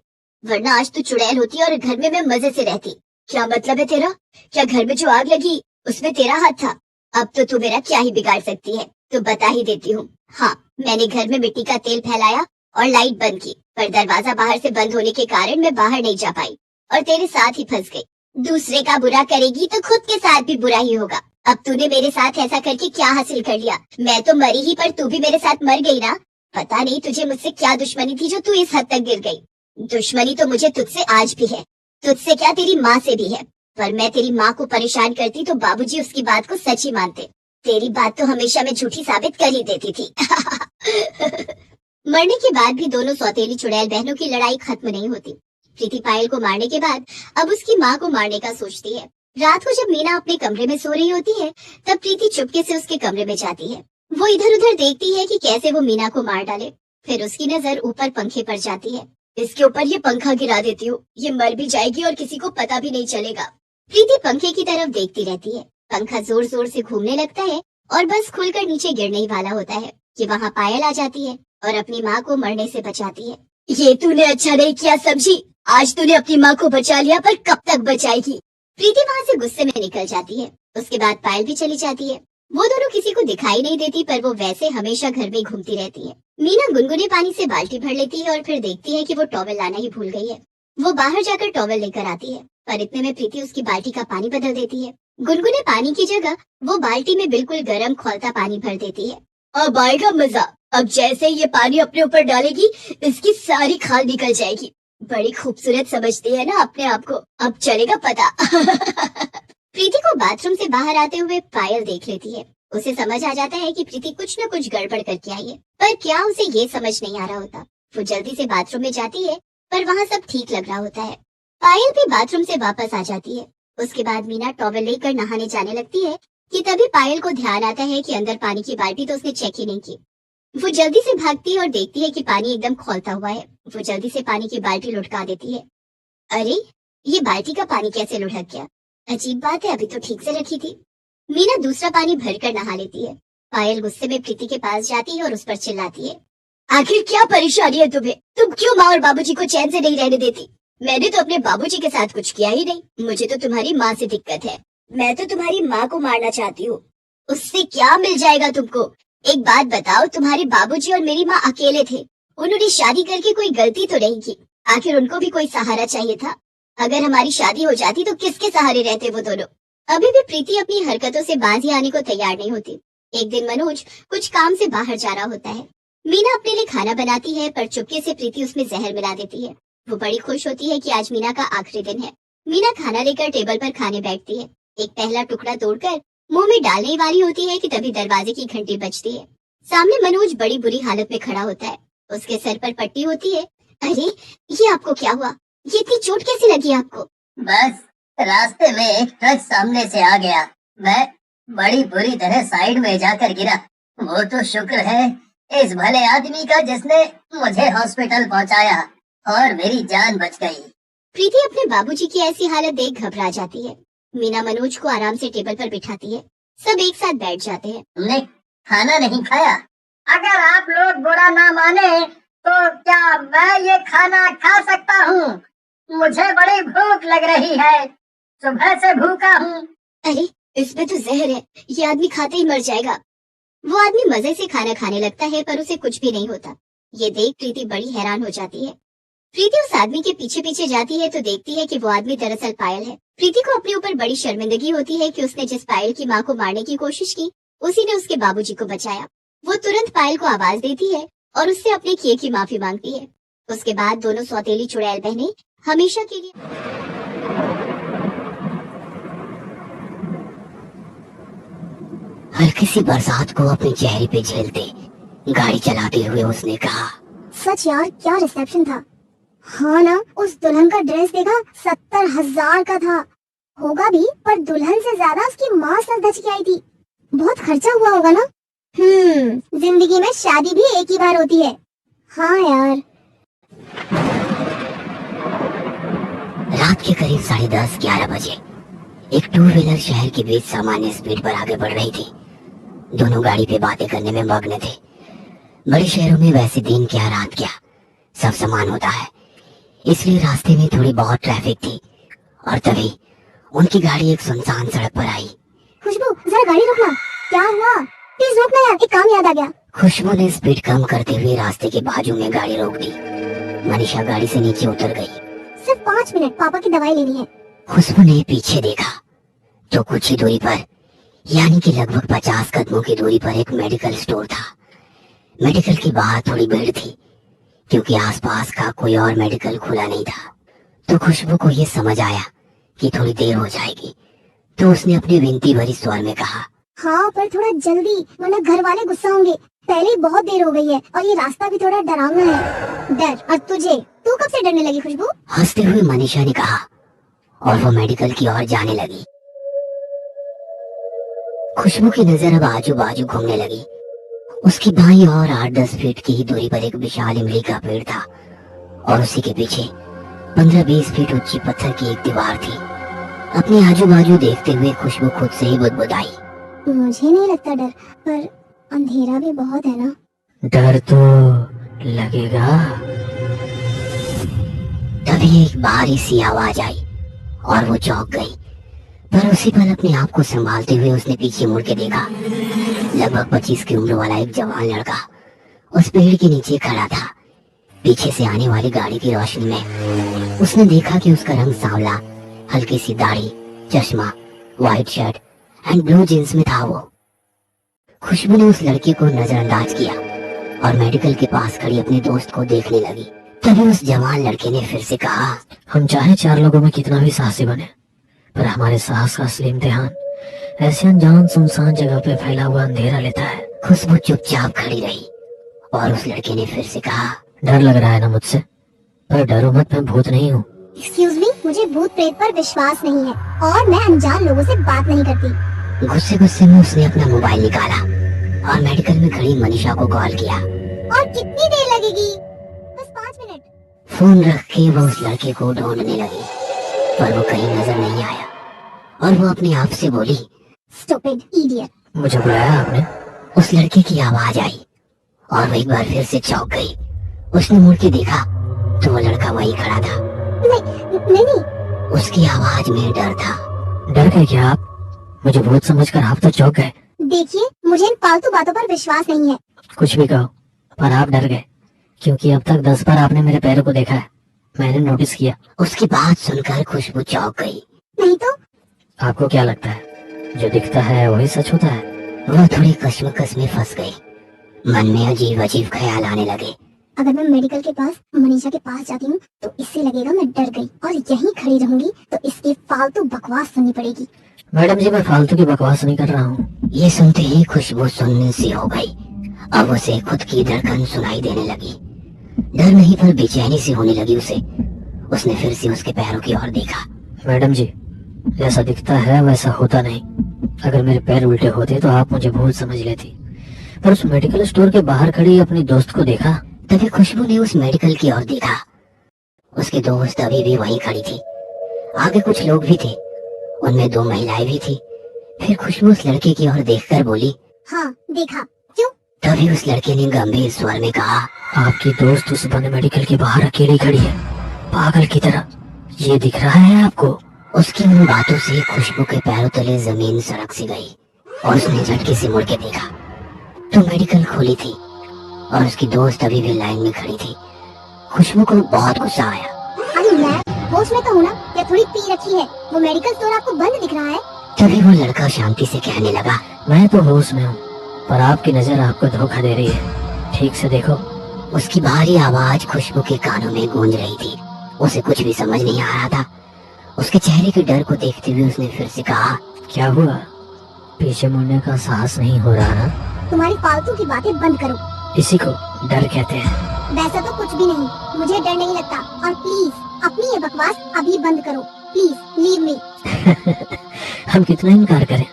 वरना आज तू चुड़ैल होती और घर में मैं मजे से रहती। क्या मतलब है तेरा? क्या घर में जो आग लगी उसमें तेरा हाथ था? अब तो तू मेरा क्या ही बिगाड़ सकती है, तो बता ही देती हूँ। हाँ, मैंने घर में मिट्टी का तेल फैलाया और लाइट बंद की, पर दरवाजा बाहर से बंद होने के कारण मैं बाहर नहीं जा पाई और तेरे साथ ही फंस गई। दूसरे का बुरा करेगी तो खुद के साथ भी बुरा ही होगा। अब तूने मेरे साथ ऐसा करके क्या हासिल कर लिया? मैं तो मरी ही, पर तू भी मेरे साथ मर गई ना। पता नहीं तुझे मुझसे क्या दुश्मनी थी जो तू इस हद तक गिर गई। दुश्मनी तो मुझे तुझसे आज भी है, तुझसे क्या तेरी माँ से भी है। पर मैं तेरी माँ को परेशान करती तो बाबूजी उसकी बात को सच ही मानते। तेरी बात तो हमेशा मैं झूठी साबित कर ही देती थी। मरने के बाद भी दोनों सौतेली चुड़ैल बहनों की लड़ाई खत्म नहीं होती। प्रीति पायल को मारने के बाद अब उसकी माँ को मारने का सोचती है। रात को जब मीना अपने कमरे में सो रही होती है, तब प्रीति चुपके से उसके कमरे में जाती है। वो इधर उधर देखती है कि कैसे वो मीना को मार डाले। फिर उसकी नजर ऊपर पंखे पर जाती है। इसके ऊपर ये पंखा गिरा देती हूँ, ये मर भी जाएगी और किसी को पता भी नहीं चलेगा। प्रीति पंखे की तरफ देखती रहती है। पंखा जोर जोर से घूमने लगता है और बस खुलकर नीचे गिरने ही वाला होता है कि वहाँ पायल आ जाती है और अपनी माँ को मरने से बचाती है। ये तूने अच्छा नहीं किया समझी। आज तूने अपनी माँ को बचा लिया, पर कब तक बचाएगी? प्रीति वहाँ से गुस्से में निकल जाती है। उसके बाद पायल भी चली जाती है। वो दोनों किसी को दिखाई नहीं देती, पर वो वैसे हमेशा घर में घूमती रहती है। मीना गुनगुने पानी से बाल्टी भर लेती है और फिर देखती है कि वो टॉवेल लाना ही भूल गई है। वो बाहर जाकर टॉवेल लेकर आती है, पर इतने में प्रीति उसकी बाल्टी का पानी बदल देती है। गुनगुने पानी की जगह वो बाल्टी में बिल्कुल गर्म खौलता पानी भर देती है। अब आएगा मजा। अब जैसे ये पानी अपने ऊपर डालेगी, इसकी सारी खाल निकल जाएगी। बड़ी खूबसूरत समझती है ना अपने आप को, अब चलेगा पता। प्रीति को बाथरूम से बाहर आते हुए पायल देख लेती है। उसे समझ आ जाता है कि प्रीति कुछ न कुछ गड़बड़ करके आई है, पर क्या उसे ये समझ नहीं आ रहा होता। वो जल्दी से बाथरूम में जाती है, पर वहाँ सब ठीक लग रहा होता है। पायल भी बाथरूम से वापस आ जाती है। उसके बाद मीना टॉवेल लेकर नहाने जाने लगती है कि तभी पायल को ध्यान आता है कि अंदर पानी की बाल्टी तो उसने चेक ही नहीं की। वो जल्दी से भागती है और देखती है कि पानी एकदम खौलता हुआ है। वो जल्दी से पानी की बाल्टी लुढ़का देती है। अरे, ये बाल्टी का पानी कैसे लुढ़क गया? अजीब बात है, अभी तो ठीक से रखी थी। मीना दूसरा पानी भरकर नहा लेती है। पायल गुस्से में प्रीति के पास जाती है और उस पर चिल्लाती है, आखिर क्या परेशानी है तुम्हें? तुम क्यों माँ और बाबूजी को चैन से नहीं रहने देती? मैंने तो अपने बाबूजी के साथ कुछ किया ही नहीं। मुझे तो तुम्हारी माँ से दिक्कत है। मैं तो तुम्हारी माँ को मारना चाहती हूँ। उससे क्या मिल जाएगा तुमको? एक बात बताओ, तुम्हारे बाबूजी और मेरी माँ अकेले थे उन्होंने शादी करके कोई गलती तो नहीं की, आखिर उनको भी कोई सहारा चाहिए था। अगर हमारी शादी हो जाती तो किसके सहारे रहते वो दोनों। अभी भी प्रीति अपनी हरकतों से बाजी आने को तैयार नहीं होती। एक दिन मनोज कुछ काम से बाहर जा रहा होता है। मीना अपने लिए खाना बनाती है, पर चुपके से प्रीति उसमें जहर मिला देती है। वो बड़ी खुश होती है कि आज मीना का आखिरी दिन है। मीना खाना लेकर टेबल पर खाने बैठती है। एक पहला टुकड़ा तोड़कर मुंह में डालने वाली होती है कि तभी दरवाजे की घंटी बजती है। सामने मनोज बड़ी बुरी हालत में खड़ा होता है। उसके सर पर पट्टी होती है। अरे, ये आपको क्या हुआ? ये इतनी चोट कैसे लगी आपको? बस रास्ते में एक ट्रक सामने से आ गया, मैं बड़ी बुरी तरह साइड में जाकर गिरा। वो तो शुक्र है इस भले आदमी का जिसने मुझे हॉस्पिटल पहुंचाया और मेरी जान बच गई। प्रीति अपने बाबूजी की ऐसी हालत देख घबरा जाती है। मीना मनोज को आराम से टेबल पर बिठाती है। सब एक साथ बैठ जाते हैं। तुमने खाना नहीं खाया? अगर आप लोग बुरा ना माने तो क्या मैं ये खाना खा सकता हूँ? मुझे बड़ी भूख लग रही है, सुबह से भूखा हूँ। अरे, इसमें तो जहर है, ये आदमी खाते ही मर जाएगा। वो आदमी मजे से खाना खाने लगता है, पर उसे कुछ भी नहीं होता। ये देख प्रीति बड़ी हैरान हो जाती है। प्रीति उस आदमी के पीछे पीछे जाती है तो देखती है कि वो आदमी दरअसल पायल है। प्रीति को अपने ऊपर बड़ी शर्मिंदगी होती है कि उसने जिस पायल की माँ को मारने की कोशिश की, उसी ने उसके बाबूजी को बचाया। वो तुरंत पायल को आवाज देती है और उससे अपने किए की माफी मांगती है। उसके बाद दोनों सौतेली चुड़ैल बहनें हमेशा के लिए हल्की सी बरसात को अपने चेहरे पे झेलते गाड़ी चलाते हुए उसने कहा, सच यार, क्या रिसेप्शन था। हाँ ना, उस दुल्हन का ड्रेस देखा, 70,000 का था। होगा भी, पर दुल्हन से ज्यादा उसकी माँ सर धज के आई थी। बहुत खर्चा हुआ होगा ना। जिंदगी में शादी भी एक ही बार होती है। हाँ यार। रात के करीब 10:30-11 बजे एक टू व्हीलर शहर के बीच सामान्य स्पीड पर आगे बढ़ रही थी। दोनों गाड़ी पे बातें करने में मग्न थे। बड़े शहरों में वैसे दिन क्या रात क्या सब समान होता है, इसलिए रास्ते में थोड़ी बहुत ट्रैफिक थी। और तभी उनकी गाड़ी एक सुनसान सड़क पर आई। खुशबू, जरा गाड़ी रोकना। क्या हुआ? प्लीज रोकना यार, एक काम याद आ गया। खुशबू ने स्पीड कम करते हुए रास्ते के बाजू में गाड़ी रोक दी। मनीषा गाड़ी से नीचे उतर गई। सिर्फ 5 मिनट, पापा की दवाई लेनी है। खुशबू ने पीछे देखा तो कुछ ही दूरी पर, यानी कि लगभग 50 कदमों की दूरी पर एक मेडिकल स्टोर था। मेडिकल के बाहर थोड़ी भीड़ थी क्योंकि आसपास का कोई और मेडिकल खुला नहीं था। तो खुशबू को ये समझ आया कि थोड़ी देर हो जाएगी, तो उसने अपनी विनती भरी स्वर में कहा, हाँ, पर थोड़ा जल्दी, वरना घर वाले गुस्सा होंगे। पहले ही बहुत देर हो गई है और ये रास्ता भी थोड़ा डरावना है। डर? और तुझे? तू कब से डरने लगी खुशबू? हंसते हुए मनीषा ने कहा, और वो मेडिकल की ओर जाने लगी। खुशबू की नजर अब आजू बाजू घूमने लगी। उसकी बाईं और 8-10 फीट की ही दूरी पर एक विशाल इमली का पेड़ था और उसी के पीछे 15-20 फीट ऊंची पत्थर की एक दीवार थी। अपने आजू बाजू देखते हुए खुशबू खुद से ही बुदबुदाई, मुझे नहीं लगता डर, पर अंधेरा भी बहुत है ना। डर तो लगेगा। तभी एक भारी सी आवाज आई और वो चौंक गई, पर उसी पल अपने आप को संभालते हुए उसने पीछे मुड़ के देखा। लगभग 25 की उम्र वाला एक जवान लड़का उस पेड़ के नीचे खड़ा था। पीछे से आने वाली गाड़ी की रोशनी में उसने देखा कि उसका रंग सांवला, हल्की सी दाढ़ी, चश्मा, white shirt and blue jeans में था वो। खुशबू ने उस लड़के को नजरअंदाज किया और मेडिकल के पास खड़ी अपने दोस्त को देखने लगी। तभी उस जवान लड़के ने फिर से कहा, हम चाहे 4 लोगों में कितना भी साहसी बने, पर हमारे साहस का असली इम्तिहान ऐसे अनजान सुनसान जगह पे फैला हुआ अंधेरा लेता है। खुशबू चुपचाप खड़ी रही और उस लड़के ने फिर से कहा, डर लग रहा है ना मुझसे, पर डरो मत, मैं भूत नहीं हूँ। एक्सक्यूज मी, मुझे भूत प्रेत पर विश्वास नहीं है और मैं अनजान लोगों से बात नहीं करती। गुस्से गुस्से में उसने अपना मोबाइल निकाला और मेडिकल में खड़ी मनीषा को कॉल किया। और कितनी देर लगेगी? बस 5 मिनट। फोन रख के वो उस लड़के को ढूंढने लगी, पर वो कहीं नजर नहीं आया और वो अपने आप से बोली, स्टूपिड इडियट। मुझे बुलाया आपने? उस लड़के की आवाज आई और वो एक बार फिर से चौंक गई। उसने मुड़ के देखा तो वो लड़का वहीं खड़ा था। नहीं। उसकी आवाज में डर था। डर गए क्या आप? मुझे भूत समझकर आप तो चौंक गए। देखिए, मुझे इन फालतू बातों पर विश्वास नहीं है। कुछ भी कहो, पर आप डर गए क्योंकि अब तक 10 बार आपने मेरे पैरों को देखा है, मैंने नोटिस किया। उसकी बात सुनकर खुशबू चौंक गई। नहीं तो आपको क्या लगता है जो दिखता है वही सच होता है? वो थोड़ी कश्मकश में फंस गई। मन में अजीब अजीब ख्याल आने लगे। अगर मैं मेडिकल के पास मनीषा के पास जाती हूँ तो इससे लगेगा मैं डर गई और यहीं खड़ी रहूंगी तो इसकी फालतू बकवास सुननी पड़ेगी। मैडम जी, मैं फालतू की बकवास नहीं कर रहा हूँ। ये सुनते ही खुशबू सुनने सी हो गई। अब उसे खुद की धड़कन सुनाई देने लगी। डर नहीं पर बेचैनी सी होने लगी उसे। उसने फिर से उसके पैरों की ओर देखा। मैडम जी, जैसा दिखता है वैसा होता नहीं। अगर मेरे पैर उल्टे होते तो आप मुझे भूल समझ लेती, पर उस मेडिकल स्टोर के बाहर खड़ी अपनी दोस्त को देखा। तभी खुशबू ने उस मेडिकल की ओर देखा। उसकी दोस्त अभी भी वहीं खड़ी थी। आगे कुछ लोग भी थे, उनमें 2 महिलाएं भी थी। फिर खुशबू उस लड़के की ओर देखकर बोली, हाँ देखा। क्यों? तभी उस लड़के ने गंभीर स्वर में कहा, आपकी दोस्त उस बंद मेडिकल के बाहर अकेली खड़ी है, पागल की तरह। ये दिख रहा है आपको? उसकी उन बातों से खुशबू के पैरों तले जमीन सरक सी गई और उसने झटके से मुड़ के देखा तो मेडिकल खुली थी और उसकी दोस्त अभी भी लाइन में खड़ी थी। खुशबू को बहुत गुस्सा आया। अरे मैं होश में तो हूँ ना, या थोड़ी पी रखी है? वो मेडिकल स्टोर आपको बंद दिख रहा है? तभी वो लड़का शांति से कहने लगा, मैं तो होश में हूँ, पर आपकी नजर आपको धोखा दे रही है। ठीक से देखो। उसकी भारी आवाज खुशबू के कानों में गूंज रही थी। उसे कुछ भी समझ नहीं आ रहा था। उसके चेहरे के डर को देखते हुए उसने फिर से कहा, क्या हुआ? पीछे मुड़ने का साहस नहीं हो रहा ना? तुम्हारी फालतू की बातें बंद करो। इसी को डर कहते हैं। वैसा तो कुछ भी नहीं, मुझे डर नहीं लगता। और प्लीज अपनी ये बकवास अभी बंद करो। Please leave me. हम कितना इनकार करें,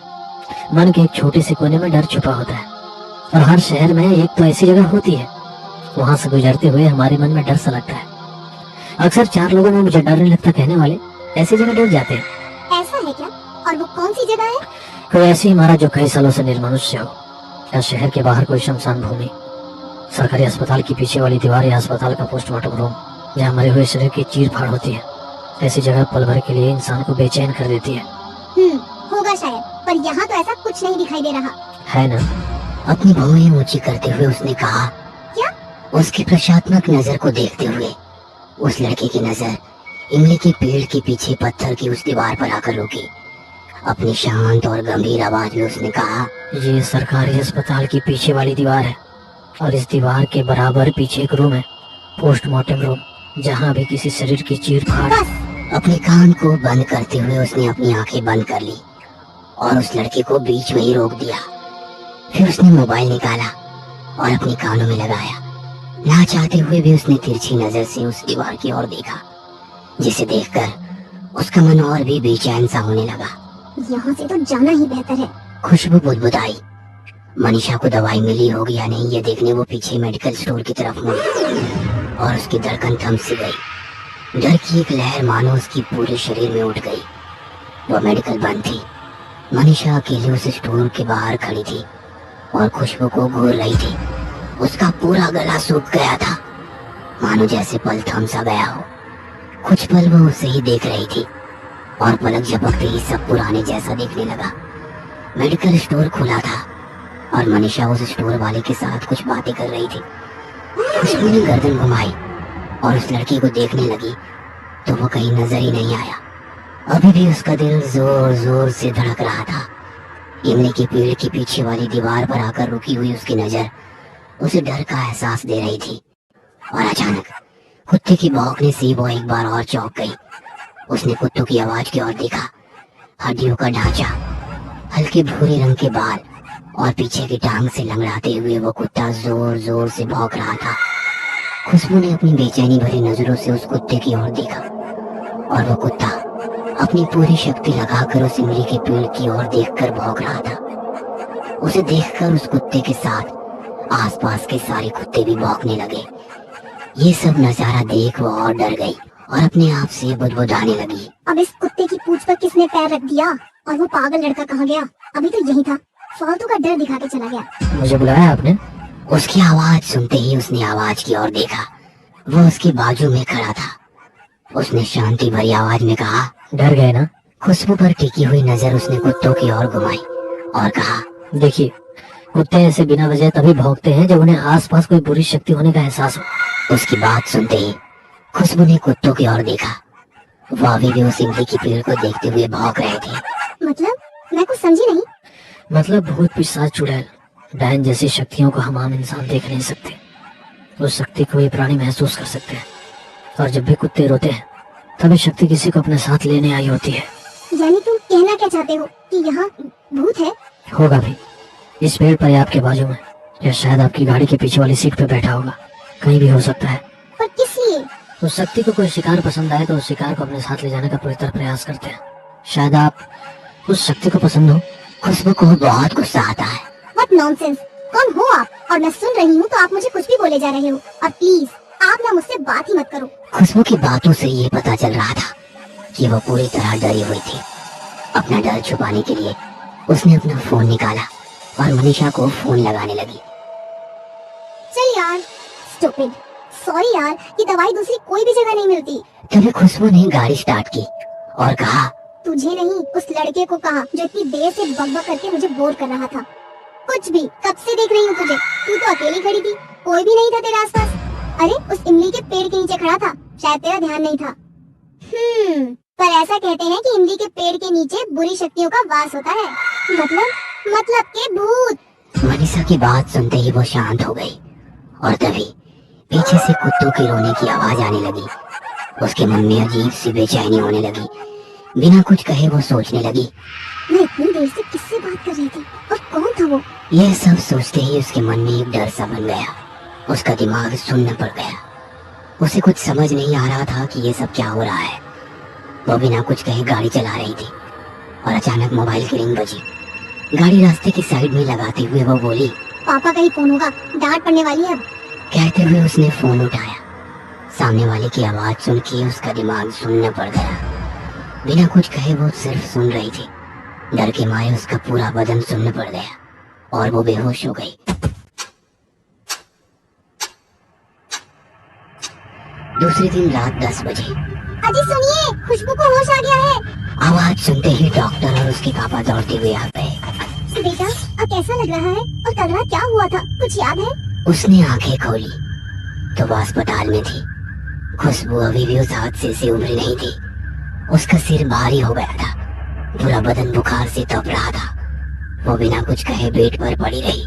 मन के एक छोटे से कोने में डर छुपा होता है और हर शहर में एक तो ऐसी जगह होती है। वहाँ से गुजरते हुए हमारे मन में डर सा लगता है। अक्सर 4 लोगों में मुझे डर नहीं लगता कहने वाले ऐसी जगह डर जाते हैं। ऐसा है क्या? और वो कौन सी जगह है? कोई ऐसी इमारत जो कई सालों से निर्मनुष्य हो, या शहर के बाहर कोई शमशान भूमि, सरकारी अस्पताल की पीछे वाली दीवार या अस्पताल का पोस्टमार्टम रूम, जहाँ मरे हुए शरीर की चीर फाड़ होती है। ऐसी जगह पल भर के लिए इंसान को बेचैन कर देती है। होगा शायद, पर यहाँ तो ऐसा कुछ नहीं दिखाई दे रहा है ना? अपनी भौहें ऊंची करते हुए उसने कहा। क्या? उसकी प्रशात्मक नजर को देखते हुए उस लड़के की नजर इमली के पेड़ के पीछे पत्थर की उस दीवार पर आकर रुकी। अपनी शांत और गंभीर आवाज में उसने कहा, ये सरकारी अस्पताल की पीछे वाली दीवार है और इस दीवार के बराबर पीछे एक रूम है, पोस्टमार्टम रूम, जहाँ भी किसी शरीर की चीर फाड़। अपने कान को बंद करते हुए उसने अपनी आंखें बंद कर ली और उस लड़के को बीच में ही रोक दिया। फिर उसने मोबाइल निकाला और अपने कानों में लगाया। ना चाहते हुए भी उसने तिरछी नजर से उस दीवार की ओर देखा, जिसे देखकर उसका मन और भी बेचैन सा होने लगा। यहाँ से तो जाना ही बेहतर है। खुशबू बुदबुदाई। मनीषा को दवाई मिली होगी या नहीं ये देखने वो पीछे मेडिकल स्टोर की तरफ मुड़ी और उसकी धड़कन थम सी गई। डर की एक लहर मानो उसकी पूरे शरीर में उठ गई। वो मेडिकल बंद थी। मनीषा अकेली उस स्टोर के बाहर खड़ी थी और खुशबू को घूर रही थी। उसका पूरा गला सूख गया था, मानो जैसे पल थम सा गया हो। कुछ पल वो उसे ही देख रही थी और पलक झपकते ही सब पुराने जैसा देखने लगा। मेडिकल स्टोर खुला था और मनीषा उस स्टोर वाले के साथ कुछ बातें कर रही थी। खुशबू ने गर्दन घुमाई और उस लड़के को देखने लगी तो वो कहीं नजर ही नहीं आया। अभी भी उसका दिल जोर जोर से धड़क रहा था। इमली के पेड़ के पीछे वाली दीवार पर आकर रुकी हुई उसकी नजर उसे डर का एहसास दे रही थी। और अचानक कुत्ते की भौंकने से वो एक बार और चौंक गई। उसने कुत्तों की आवाज की ओर देखा। हड्डियों का ढांचा, हल्के भूरे रंग के बाल और पीछे की टांग से लंगड़ाते हुए वो कुत्ता जोर जोर से भौंक रहा था। खुशबू ने अपनी बेचैनी भरी नजरों से उस कुत्ते की ओर देखा और वो कुत्ता अपनी पूरी शक्ति लगाकर उस इमली के पेड़ की ओर देखकर भौंक रहा था। उसे देखकर उस कुत्ते के साथ आसपास के सारे कुत्ते भी भौंकने लगे। ये सब नजारा देख वो और डर गई और अपने आप से बुदबुदाने लगी। अब इस कुत्ते की पूंछ पर किसने पैर रख दिया? और वो पागल लड़का कहाँ गया? अभी तो यही था, फालतू का डर दिखा के चला गया। मुझे बुलाया आपने? उसकी आवाज सुनते ही उसने आवाज की ओर देखा। वो उसके बाजू में खड़ा था। उसने शांति भरी आवाज में कहा, डर गए ना? खुशबू पर टिकी हुई नजर उसने कुत्तों की ओर घुमाई और कहा, देखिए, कुत्ते ऐसे बिना वजह तभी भौंकते हैं जब उन्हें आसपास कोई बुरी शक्ति होने का एहसास हो। उसकी बात सुनते ही खुशबू ने कुत्तों की ओर देखा। वो अभी भी उस इमली की पेड़ को देखते हुए भौंक रहे थे। मतलब मैं कुछ समझी नहीं। मतलब भूत, पिशाच, चुड़ैल, डायन जैसी शक्तियों को हम आम इंसान देख नहीं सकते। उस शक्ति को ये प्राणी महसूस कर सकते हैं, और जब भी कुत्ते रोते हैं तभी शक्ति किसी को अपने साथ लेने आई होती है। यानी तुम कहना क्या चाहते हो कि यहाँ भूत है? होगा भी। इस पेड़ पर या आपके बाजू में, या शायद आपकी गाड़ी के पीछे वाली सीट पे बैठा होगा। कहीं भी हो सकता है। पर किस लिए? उस शक्ति को कोई शिकार पसंद आए तो उस शिकार को अपने साथ ले जाने का पूरी तरह प्रयास करते हैं। शायद आप उस शक्ति को पसंद हो। खुशबू को बहुत गुस्सा आता है। What nonsense! कौन हो आप? और मैं सुन रही हूँ तो आप मुझे कुछ भी बोले जा रहे हो। और प्लीज आप ना मुझसे बात ही मत करो। खुशबू की बातों से ये पता चल रहा था कि वो पूरी तरह डरी हुई थी। अपना डर छुपाने के लिए उसने अपना फोन निकाला और मनीषा को फोन लगाने लगी। चल यार, स्टूपिड। सॉरी यार, ये दवाई दूसरी कोई भी जगह नहीं मिलती। तभी खुशबू ने गाड़ी स्टार्ट की और कहा, तुझे नहीं, उस लड़के को कहा जो इतनी देर से बकबक करके मुझे बोर कर रहा था। कुछ भी, कब से देख रही हूँ तुझे। तू तो अकेली खड़ी थी, कोई भी नहीं था तेरे आसपास। अरे उस इमली के पेड़ के नीचे खड़ा था, शायद तेरा ध्यान नहीं था। पर ऐसा कहते हैं कि इमली के पेड़ के नीचे बुरी शक्तियों का वास होता है। मतलब के भूत। मनीषा की बात सुनते ही वो शांत हो गई और तभी पीछे से कुत्तों की रोने की आवाज आने लगी। उसके मन में अजीब सी बेचैनी होने लगी। बिना कुछ कहे वो सोचने लगी, मैं इतनी देर से किससे बात कर रही थी और कौन था वो? यह सब सोचते ही उसके मन में एक डर सा बन गया। उसका दिमाग सुन्न पड़ गया। उसे कुछ समझ नहीं आ रहा था कि ये सब क्या हो रहा है। वो बिना कुछ कहे गाड़ी चला रही थी और अचानक मोबाइल की रिंग बजी। गाड़ी रास्ते की साइड में लगाते हुए वो बोली, पापा का ही फोन होगा, डांट पड़ने वाली है अब। कहते हुए उसने फोन उठाया। सामने वाले की आवाज सुन के उसका दिमाग सुन्न पड़ गया। बिना कुछ कहे वो सिर्फ सुन रही थी। डर के मारे उसका पूरा बदन सुन्न पड़ गया और वो बेहोश हो गई। दूसरे दिन रात 10 बजे। अजी सुनिए, खुशबू को होश आ गया है। आवाज सुनते ही डॉक्टर और उसके पापा दौड़ते हुए आ गए। बेटा, अब कैसा लग रहा है और कल रात क्या हुआ था, कुछ याद है? उसने आंखें खोली तो वो अस्पताल में थी। खुशबू अभी भी उस हादसे से उभरी नहीं थी। उसका सिर भारी हो गया था, पूरा बदन बुखार से तप रहा था। वो बिना कुछ कहे बेड पर पड़ी रही।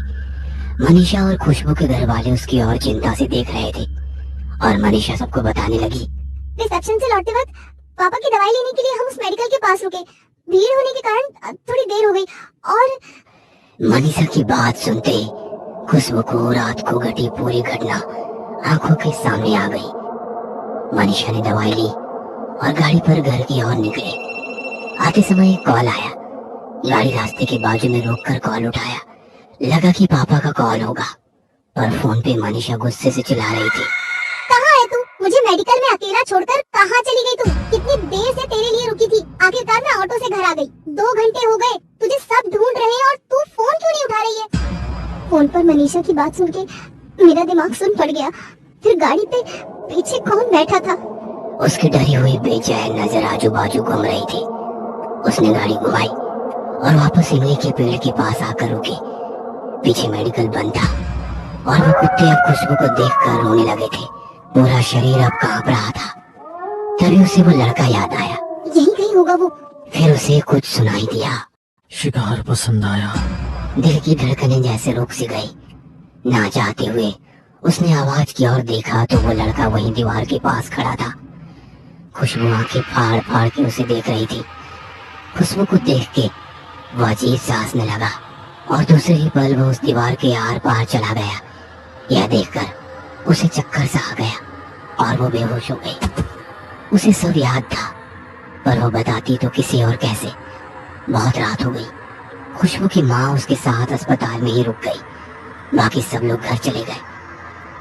मनीषा और खुशबू के घर वाले उसकी और चिंता से देख रहे थे और मनीषा सबको बताने लगी। रिसेप्शन से लौटते वक्त पापा की दवाई लेने के लिए हम उस मेडिकल के पास रुके। भीड़ होने के कारण थोड़ी देर हो गई। और मनीषा की बात सुनते ही खुशबू को रात को घटी पूरी घटना आंखों के सामने आ गई। मनीषा ने दवाई ली और गाड़ी पर घर की ओर निकले। आते समय एक कॉल आया। गाड़ी रास्ते के बाजू में रोककर कॉल उठाया। लगा कि पापा का कॉल होगा, पर फोन पे मनीषा गुस्से से चिल्ला रही थी, कहाँ है तू? मुझे मेडिकल में अकेला छोड़कर कहाँ चली गई तू? कितनी देर से तेरे लिए रुकी थी, आखिरकार मैं ऑटो से घर आ गई। 2 घंटे हो गए, तुझे सब ढूंढ रहे हैं और तू फोन क्यों नहीं उठा रही है? फोन पर मनीषा की बात सुन के मेरा दिमाग सुन पड़ गया। फिर गाड़ी पे पीछे कौन बैठा था? उसकी डरी हुई बेचैन नजर आजू बाजू घूम रही थी। उसने गाड़ी घुमाई और वापस इमली के पेड़ के पास आकर रुकी। पीछे मेडिकल बंद था और वो कुत्ते अब खुशबू को देखकर रोने लगे थे। पूरा शरीर अब कांप रहा था। तभी उसे वो लड़का याद आया। यही कहीं होगा वो। फिर उसे कुछ सुनाई दिया। शिकार पसंद आया। दिल की धड़कनें जैसे रुक सी गई। ना चाहते हुए उसने आवाज की ओर देखा तो वो लड़का वहीं दीवार के पास खड़ा था। खुशबू आंखें फाड़ फाड़ के उसे देख रही थी। खुशबू को देख के वो अजीब सा हंसने लगा और दूसरे ही पल वो उस दीवार के आर पार चला गया। यह देखकर उसे चक्कर सा आ गया और वो बेहोश हो गई। उसे सब याद था, पर वो बताती तो किसी और कैसे। बहुत रात हो गई। खुशबू की माँ उसके साथ अस्पताल में ही रुक गई। बाकी सब लोग घर चले गए।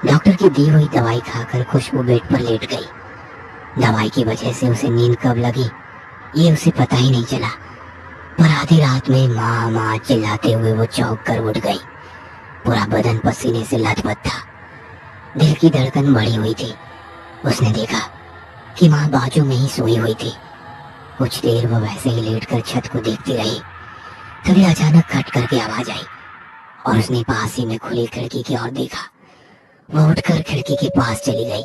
डॉक्टर की दी हुई दवाई खाकर खुशबू बेड पर लेट गई। दवाई की वजह से उसे नींद कब लगी ये उसे पता ही नहीं चला, पर आधी रात में माँ माँ चिल्लाते हुए वो चौंक कर उठ गई। पूरा बदन पसीने से लथपथ था। दिल की धड़कन बढ़ी हुई थी। उसने देखा कि माँ बाजू में ही सोई हुई थी। कुछ देर वो वैसे ही लेटकर छत को देखती रही। तभी अचानक खट करके आवाज आई और उसने पास ही में खुली खिड़की की ओर देखा। वो उठकर खिड़की के पास चली गई।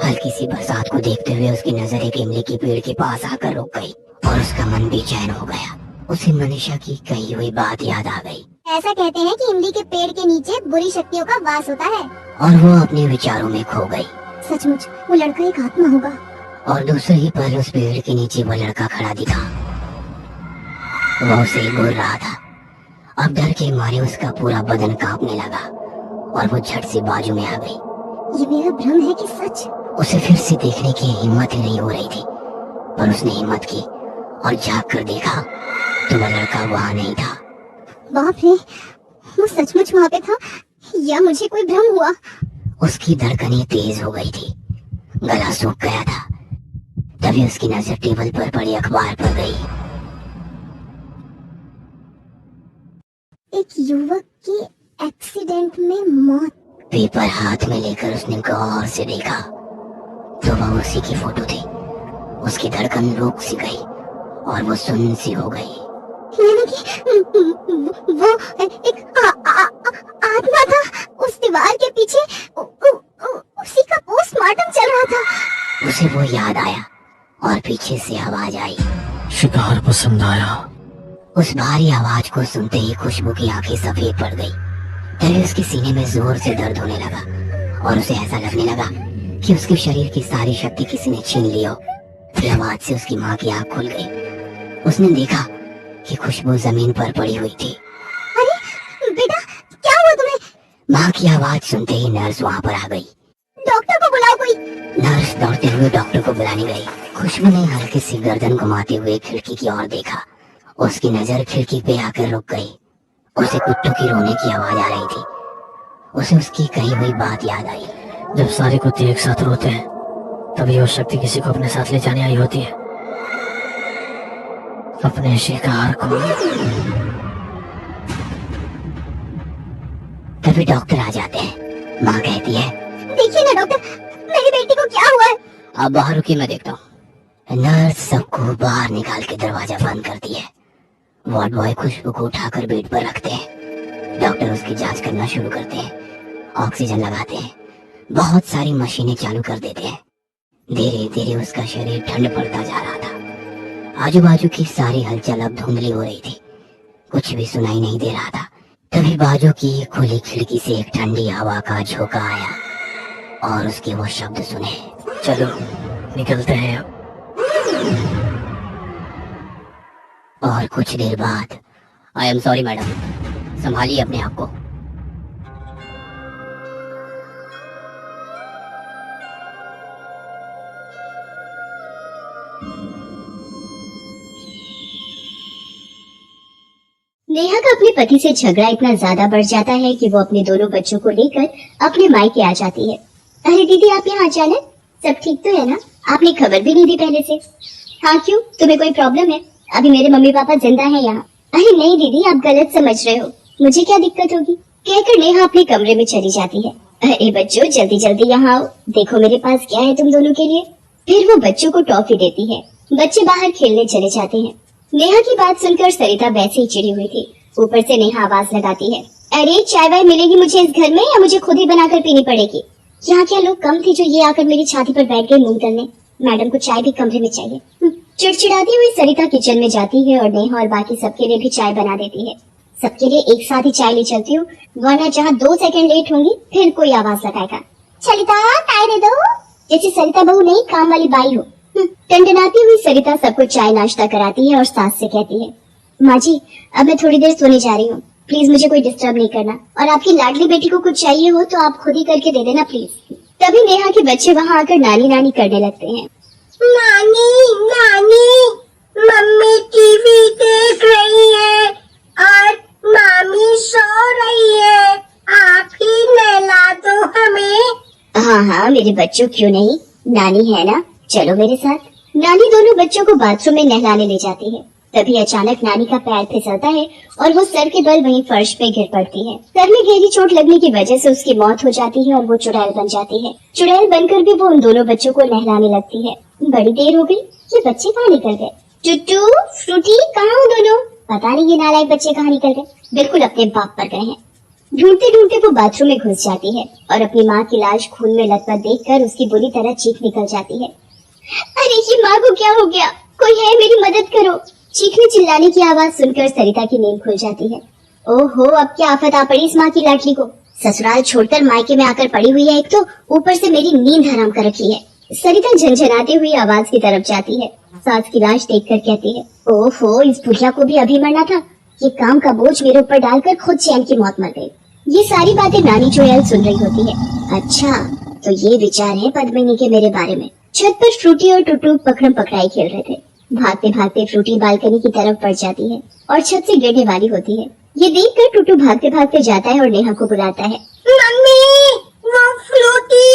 हल्की सी बरसात को देखते हुए उसकी नजर एक इमली के पेड़ के पास आकर रुक गई और उसका मन बेचैन हो गया। उसे मनीषा की कही हुई बात याद आ गई। ऐसा कहते हैं कि इमली के पेड़ के नीचे बुरी शक्तियों का वास होता है। और वो अपने विचारों में खो गई। सचमुच वो लड़का एक आत्मा होगा। और दूसरे ही पल उस पेड़ के नीचे वो लड़का खड़ा दिखा। वो उसे घूर रहा था। अब डर के मारे उसका पूरा बदन कांपने लगा और वो झट से बाजू में आ गई। ये मेरा भ्रम है कि सच? उसे फिर से देखने की हिम्मत ही नहीं हो रही थी, पर उसने हिम्मत की और झांक कर देखा तो वह लड़का वहाँ नहीं था। बाप रे, वो सचमुच वहाँ पे था या मुझे कोई भ्रम हुआ? उसकी धड़कनें तेज हो गई थी, गला सूख गया था। तभी उसकी नजर टेबल पर पड़े अखबार पर गई। एक युवक की एक्सीडेंट में मौत। पेपर हाथ में लेकर उसने गौर से देखा तो वह उसी की फोटो थी। उसकी धड़कन रुक सी गई और वो सुन्न सी हो गई। यानी कि वो एक आत्मा था उस दीवार के पीछे। उसी का पोस्टमार्टम चल रहा था। उसे वो याद आया और पीछे से आवाज आई, शिकार पसंद आया। उस भारी आवाज को सुनते ही खुशबू की आंखें सफेद पड़ गई। तभी उसके सीने में जोर से दर्द होने लगा और उसे ऐसा लगने लगा कि उसके शरीर की सारी शक्ति किसी ने छीन ली हो। फिर आवाज से उसकी माँ की आंख खुल गई। उसने देखा कि खुशबू जमीन पर पड़ी हुई थी। अरे बेटा, क्या हुआ तुम्हें? माँ की आवाज सुनते ही नर्स वहाँ पर आ गई। डॉक्टर को बुलाओ कोई। नर्स दौड़ते हुए डॉक्टर को बुलाने गई। खुशबू ने हल्की सी गर्दन घुमाते हुए खिड़की की ओर देखा। उसकी नजर खिड़की पे आकर रुक गई। उसे कुत्तों की रोने की आवाज आ रही थी। उसे उसकी कही हुई बात याद आई। जब सारे कुत्ते एक साथ रोते हैं तभी वो शक्ति किसी को अपने साथ ले जाने आई होती है, अपने शिकार को। तभी डॉक्टर आ जाते हैं। माँ कहती है, देखिए ना डॉक्टर, मेरी बेटी को क्या हुआ है? अब बाहर रुकिए, मैं देखता हूँ। नर्स सबको बाहर निकाल के दरवाजा बंद करती है। वार्ड बॉय खुशबू को उठाकर बेड पर रखते हैं। डॉक्टर उसकी जांच करना शुरू करते हैं। ऑक्सीजन लगाते हैं। बहुत सारी मशीनें चालू कर देते हैं। धीरे धीरे उसका शरीर ठंड पड़ता जा रहा था। आजू बाजू की सारी हलचल अब धुंधली हो रही थी। कुछ भी सुनाई नहीं दे रहा था। तभी बाजू की खुली खिड़की से एक ठंडी हवा का झोंका आया और उसके वो शब्द सुने, चलो निकलते हैं अब। और कुछ देर बाद, आई एम सॉरी मैडम, संभालिए अपने आप को। नेहा का अपने पति से झगड़ा इतना ज्यादा बढ़ जाता है कि वो अपने दोनों बच्चों को लेकर अपने मायके आ जाती है। अरे दीदी, आप यहाँ अचानक? सब ठीक तो है ना? आपने खबर भी नहीं दी पहले से। हाँ क्यों, तुम्हें कोई प्रॉब्लम है? अभी मेरे मम्मी पापा जिंदा हैं यहाँ। अरे नहीं दीदी, आप गलत समझ रहे हो। मुझे क्या दिक्कत होगी? कहकर नेहा अपने कमरे में चली जाती है। अरे बच्चों, जल्दी जल्दी यहाँ आओ, देखो मेरे पास क्या है तुम दोनों के लिए। फिर वो बच्चों को टॉफी देती है। बच्चे बाहर खेलने चले जाते हैं। नेहा की बात सुनकर सरिता वैसे ही चिड़ी हुई थी। ऊपर से नेहा आवाज लगाती है, अरे चाय वाय मिलेगी मुझे इस घर में या मुझे खुद ही बनाकर पीनी पड़ेगी? यहाँ क्या लोग कम थे जो ये आकर मेरी छाती पर बैठ गए मुंह करने? मैडम को चाय भी कमरे में चाहिए। चिड़चिड़ाती हुई सरिता किचन में जाती है और नेहा और बाकी सबके लिए भी चाय बना देती है। सबके लिए एक साथ ही चाय ले चलती हूँ, वरना जहाँ 2 सेकंड लेट होंगी फिर कोई आवाज लगाएगा। सरिता चाय दे दो। जैसे सरिता बहू नहीं, काम वाली बाई हो। टंडनाती हुई सरिता सबको चाय नाश्ता कराती है और सास से कहती है, माँ जी अब मैं थोड़ी देर सोने जा रही हूँ, प्लीज मुझे कोई डिस्टर्ब नहीं करना, और आपकी लाडली बेटी को कुछ चाहिए हो तो आप खुद ही करके दे देना प्लीज। तभी नेहा के बच्चे वहाँ आकर नानी नानी करने लगते हैं। नानी नानी, मम्मी टीवी देख रही है और मामी सो रही है, आप ही नहला दो हमें। हाँ हाँ मेरे बच्चों, क्यों नहीं, नानी है ना, चलो मेरे साथ। नानी दोनों बच्चों को बाथरूम में नहलाने ले जाती है। तभी अचानक नानी का पैर फिसलता है और वो सर के बल वहीं फर्श पे गिर पड़ती है। सर में गहरी चोट लगने की वजह से उसकी मौत हो जाती है और वो चुड़ैल बन जाती है। चुड़ैल बनकर भी वो उन दोनों बच्चों को नहलाने लगती है। बड़ी देर हो गई, ये बच्चे कहाँ निकल गए? टुट्टू, फ्रूटी, कहाँ हो दोनों? पता नहीं ये नालायक बच्चे कहाँ निकल गए, बिल्कुल अपने बाप पर गए हैं। ढूंढते ढूंढते वो बाथरूम में घुस जाती है और अपनी माँ की लाश खून में लथपथ देखकर उसकी बुरी तरह चीख निकल जाती है। अरे ये माँ को क्या हो गया? कोई है, मेरी मदद करो। चीखने चिल्लाने की आवाज सुनकर सरिता की नींद खुल जाती है। ओहो, अब क्या आफत आ पड़ी इस माँ की लाडली को। ससुराल छोड़कर मायके में आकर पड़ी हुई है, एक तो ऊपर से मेरी नींद हराम कर रखी है। सरिता झंझनाती हुई आवाज की तरफ जाती है। सास की लाश देखकर कहती है, ओहो, इस बुढ़िया को भी अभी मरना था। ये काम का बोझ मेरे ऊपर डालकर खुद चैन की मौत मर गई। ये सारी बातें नानी जोयल सुन रही होती है। अच्छा, तो ये विचार है पद्मिनी के मेरे बारे में। छत पर फ्रूटी और टुटू पकड़म पकड़ाई खेल रहे थे। भागते भागते फ्रूटी बालकनी की तरफ बढ़ जाती है और छत से गिरने वाली होती है। ये देखकर टुटू भागते भागते जाता है और नेहा को बुलाता है। मम्मी, वो फ्रूटी,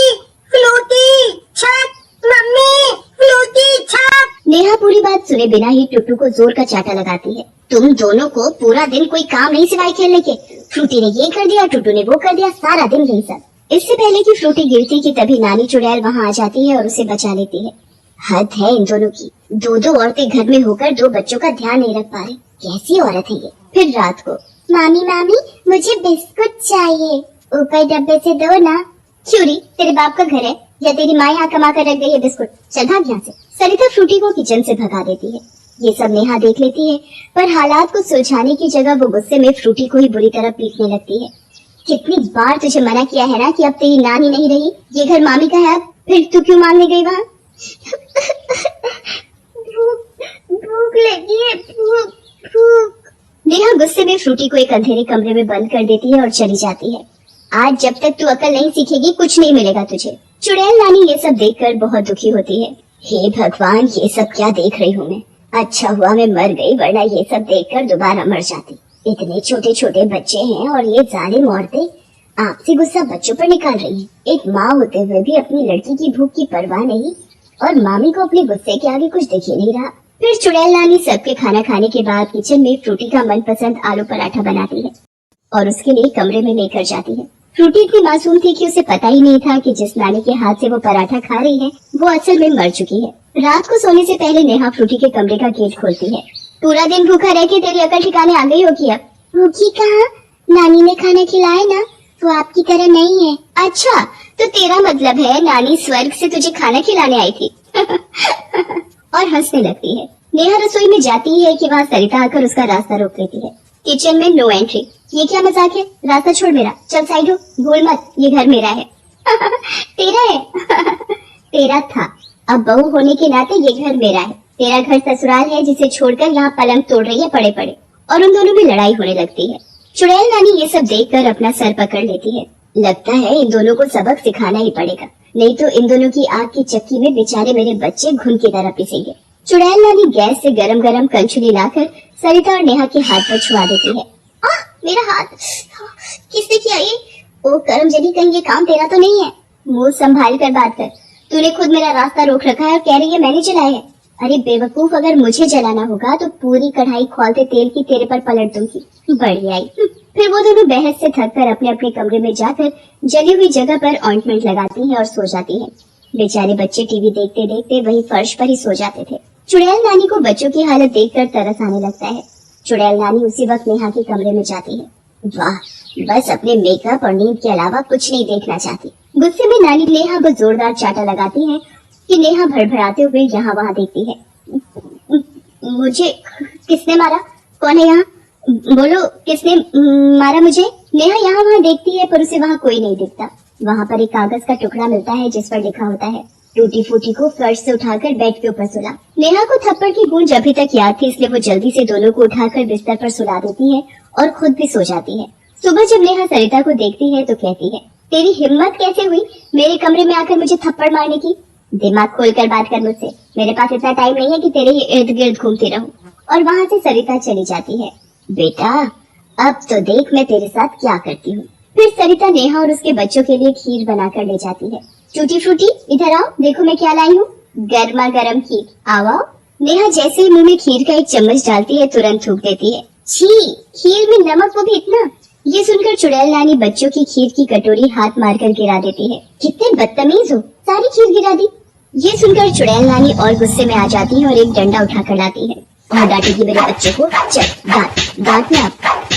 फ्रूटी छत, मम्मी, फ्रूटी छत। नेहा पूरी बात सुने बिना ही टुटू को जोर का चाटा लगाती है। तुम दोनों को पूरा दिन कोई काम नहीं सिवाय खेलने के। फ्रूटी ने ये कर दिया, टुटू ने वो कर दिया, सारा दिन यही सब। इससे पहले कि फ्रूटी गिरती कि तभी नानी चुड़ैल वहाँ आ जाती है और उसे बचा लेती है। हद है इन दोनों की। दो औरतें घर में होकर 2 बच्चों का ध्यान नहीं रख पा रही। कैसी औरत है ये। फिर रात को, मामी मामी मुझे बिस्कुट चाहिए, ऊपर डब्बे से दो ना। क्यों री, तेरे बाप का घर है या तेरी माँ यहाँ कमा कर रख गई है बिस्कुट? चल भाग यहाँ से। सरिता फ्रूटी को किचन से भगा देती है। ये सब नेहा देख लेती है, पर हालात को सुलझाने की जगह वो गुस्से में फ्रूटी को ही बुरी तरह पीटने लगती है। कितनी बार तुझे मना किया है ना कि अब तेरी नानी नहीं रही, ये घर मामी का है, अब फिर तू क्यों मांगने गई वहाँ? भूख लगी है, भूख। नेहा गुस्से में फ्रूटी को एक अंधेरे कमरे में बंद कर देती है और चली जाती है। आज जब तक तू अकल नहीं सीखेगी कुछ नहीं मिलेगा तुझे। चुड़ैल नानी ये सब देखकर बहुत दुखी होती है। हे भगवान, ये सब क्या देख रही हूँ मैं। अच्छा हुआ मैं मर गई, वरना ये सब देखकर दोबारा मर जाती। इतने छोटे छोटे बच्चे हैं और ये जालिम औरतें आपसी गुस्सा बच्चों पर निकाल रही हैं। एक माँ होते हुए भी अपनी लड़की की भूख की परवाह नहीं, और मामी को अपने गुस्से के आगे कुछ दिख ही नहीं रहा। फिर चुड़ैल नानी सबके खाना खाने के बाद किचन में फ्रूटी का मनपसंद आलू पराठा बनाती है और उसके लिए कमरे में लेकर जाती है। फ्रूटी इतनी मासूम थी कि उसे पता ही नहीं था कि जिस नानी के हाथ से वो पराठा खा रही है वो असल में मर चुकी है। रात को सोने से पहले नेहा फ्रूटी के कमरे का गेट खोलती है। पूरा दिन भूखा रह के तेरी अकल ठिकाने आ गई होगी अब। भूखी कहाँ, नानी ने खाना खिलाया ना, वो आपकी तरह नहीं है। अच्छा, तो तेरा मतलब है नानी स्वर्ग से तुझे खाना खिलाने आई थी। और हंसने लगती है। नेहा रसोई में जाती है कि वहाँ सरिता आकर उसका रास्ता रोक लेती है। किचन में नो एंट्री। ये क्या मजाक है? रास्ता छोड़ मेरा, चल साइड हो, भूल मत ये घर मेरा है। तेरा है? तेरा था, अब बहू होने के नाते ये घर मेरा है। तेरा घर ससुराल है जिसे छोड़कर यहाँ पलंग तोड़ रही है पड़े पड़े। और उन दोनों में लड़ाई होने लगती है। चुड़ैल नानी ये सब देखकर अपना सर पकड़ लेती है। लगता है इन दोनों को सबक सिखाना ही पड़ेगा, नहीं तो इन दोनों की आग की चक्की में बेचारे मेरे बच्चे घुन की तरह पिसेंगे। चुड़ैल नानी गैस से गरम गरम कंचुली लाकर सरिता और नेहा के हाथ पर छुआ देती है। मेरा हाथ किसने किया ये? ओ करमजनी, कहीं ये काम तेरा तो नहीं है? मुंह संभाल कर बात कर। तूने खुद मेरा रास्ता रोक रखा है और कह रही है मैंने जलाया है। अरे बेवकूफ, अगर मुझे जलाना होगा तो पूरी कढ़ाई खौलते तेल की तेरे पर पलट दूंगी। बढ़िया आई। फिर वो दोनों बहस से थककर अपने अपने कमरे में जाकर जली हुई जगह पर ऑइंटमेंट लगाती है और सो जाती है। बेचारे बच्चे टीवी देखते देखते वही फर्श पर ही सो जाते थे। चुड़ैल नानी को बच्चों की हालत देखकर तरस आने लगता है। चुड़ैल नानी उसी वक्त नेहा के कमरे में जाती है। वाह, बस अपने मेकअप और नींद के अलावा कुछ नहीं देखना चाहती। गुस्से में नानी नेहा को जोरदार चाटा लगाती है कि नेहा भड़भड़ाते हुए यहाँ वहाँ देखती है। मुझे किसने मारा? कौन है यहाँ? बोलो, किसने मारा मुझे? नेहा यहाँ वहाँ देखती है पर उसे वहाँ कोई नहीं दिखता। वहाँ पर एक कागज का टुकड़ा मिलता है जिस पर लिखा होता है, टूटी फूटी को फर्श से उठाकर बेड के ऊपर सुला। नेहा को थप्पड़ की गूंज अभी तक याद थी, इसलिए वो जल्दी से दोनों को उठाकर बिस्तर पर सुला देती है और खुद भी सो जाती है। सुबह जब नेहा सरिता को देखती है तो कहती है, तेरी हिम्मत कैसे हुई मेरे कमरे में आकर मुझे थप्पड़ मारने की? दिमाग खोलकर बात कर मुझसे, मेरे पास इतना टाइम नहीं है कि तेरे ही इर्द गिर्द घूमती रहूं। और वहाँ से सरिता चली जाती है। बेटा, अब तो देख मैं तेरे साथ क्या करती हूँ। फिर सरिता नेहा और उसके बच्चों के लिए खीर बनाकर ले जाती है। टूटी फ्रूटी, इधर आओ, देखो मैं क्या लाई हूँ, गर्मा गर्म खीर, आओ। नेहा जैसे ही मुंह में खीर का एक चम्मच डालती है तुरंत थूक देती है। छी, खीर में नमक, वो भी इतना। ये सुनकर चुड़ैल नानी बच्चों की खीर की कटोरी हाथ मारकर गिरा देती है। कितने बदतमीज हो, सारी खीर गिरा दी। ये सुनकर चुड़ैल नानी और गुस्से में आ जाती है और एक डंडा उठाकर लाती है और डांटेगी मेरे बच्चे को। चल डांट ना।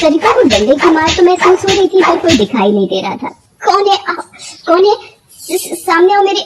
सरिता को डंडे की मार तो महसूस हो रही थी, पर कोई दिखाई नहीं दे रहा था। कौन है? कौन है? सामने आओ मेरे।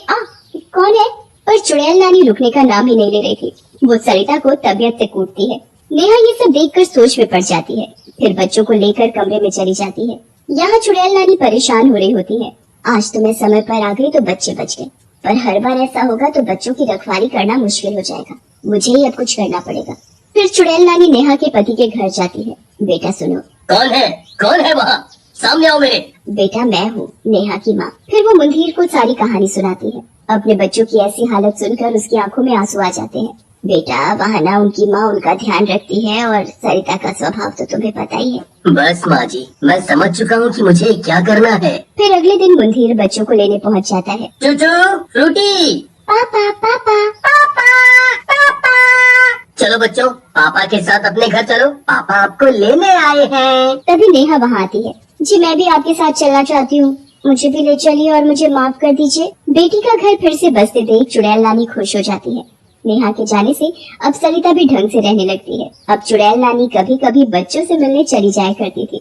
कौन है? पर चुड़ैल नानी रुकने का नाम ही नहीं ले रही थी। वो सरिता को तबीयत से कूटती है। नेहा ये सब देखकर सोच में पड़ जाती है, फिर बच्चों को लेकर कमरे में चली जाती है। यहाँ चुड़ैल नानी परेशान हो रही होती है। आज तो मैं समय पर आ गई तो बच्चे बच गए, पर हर बार ऐसा होगा तो बच्चों की रखवाली करना मुश्किल हो जाएगा। मुझे ही अब कुछ करना पड़ेगा। फिर चुड़ैल नानी नेहा के पति के घर जाती है। बेटा सुनो। कौन है? कौन है वहाँ? सामने आओ मेरे। बेटा मैं हूँ, नेहा की माँ। फिर वो मुंदीर को सारी कहानी सुनाती है। अपने बच्चों की ऐसी हालत सुनकर उसकी आंखों में आंसू आ जाते हैं। बेटा वहाँ ना उनकी माँ उनका ध्यान रखती है, और सरिता का स्वभाव तो तुम्हें पता ही है। बस माँ जी, मैं समझ चुका हूँ कि मुझे क्या करना है। फिर अगले दिन मुंदीर बच्चों को लेने पहुँच जाता है। चूचू, फ्रूटी। पापा पापा पापा पापा। चलो बच्चों, पापा के साथ अपने घर चलो, पापा आपको लेने आए हैं। तभी नेहा वहाँ आती है। जी मैं भी आपके साथ चलना चाहती हूँ, मुझे भी ले चलिए और मुझे माफ कर दीजिए। बेटी का घर फिर से बसते देख चुड़ैल नानी खुश हो जाती है। नेहा के जाने से अब सरिता भी ढंग से रहने लगती है। अब चुड़ैल नानी कभी कभी बच्चों से मिलने चली जाया करती थी।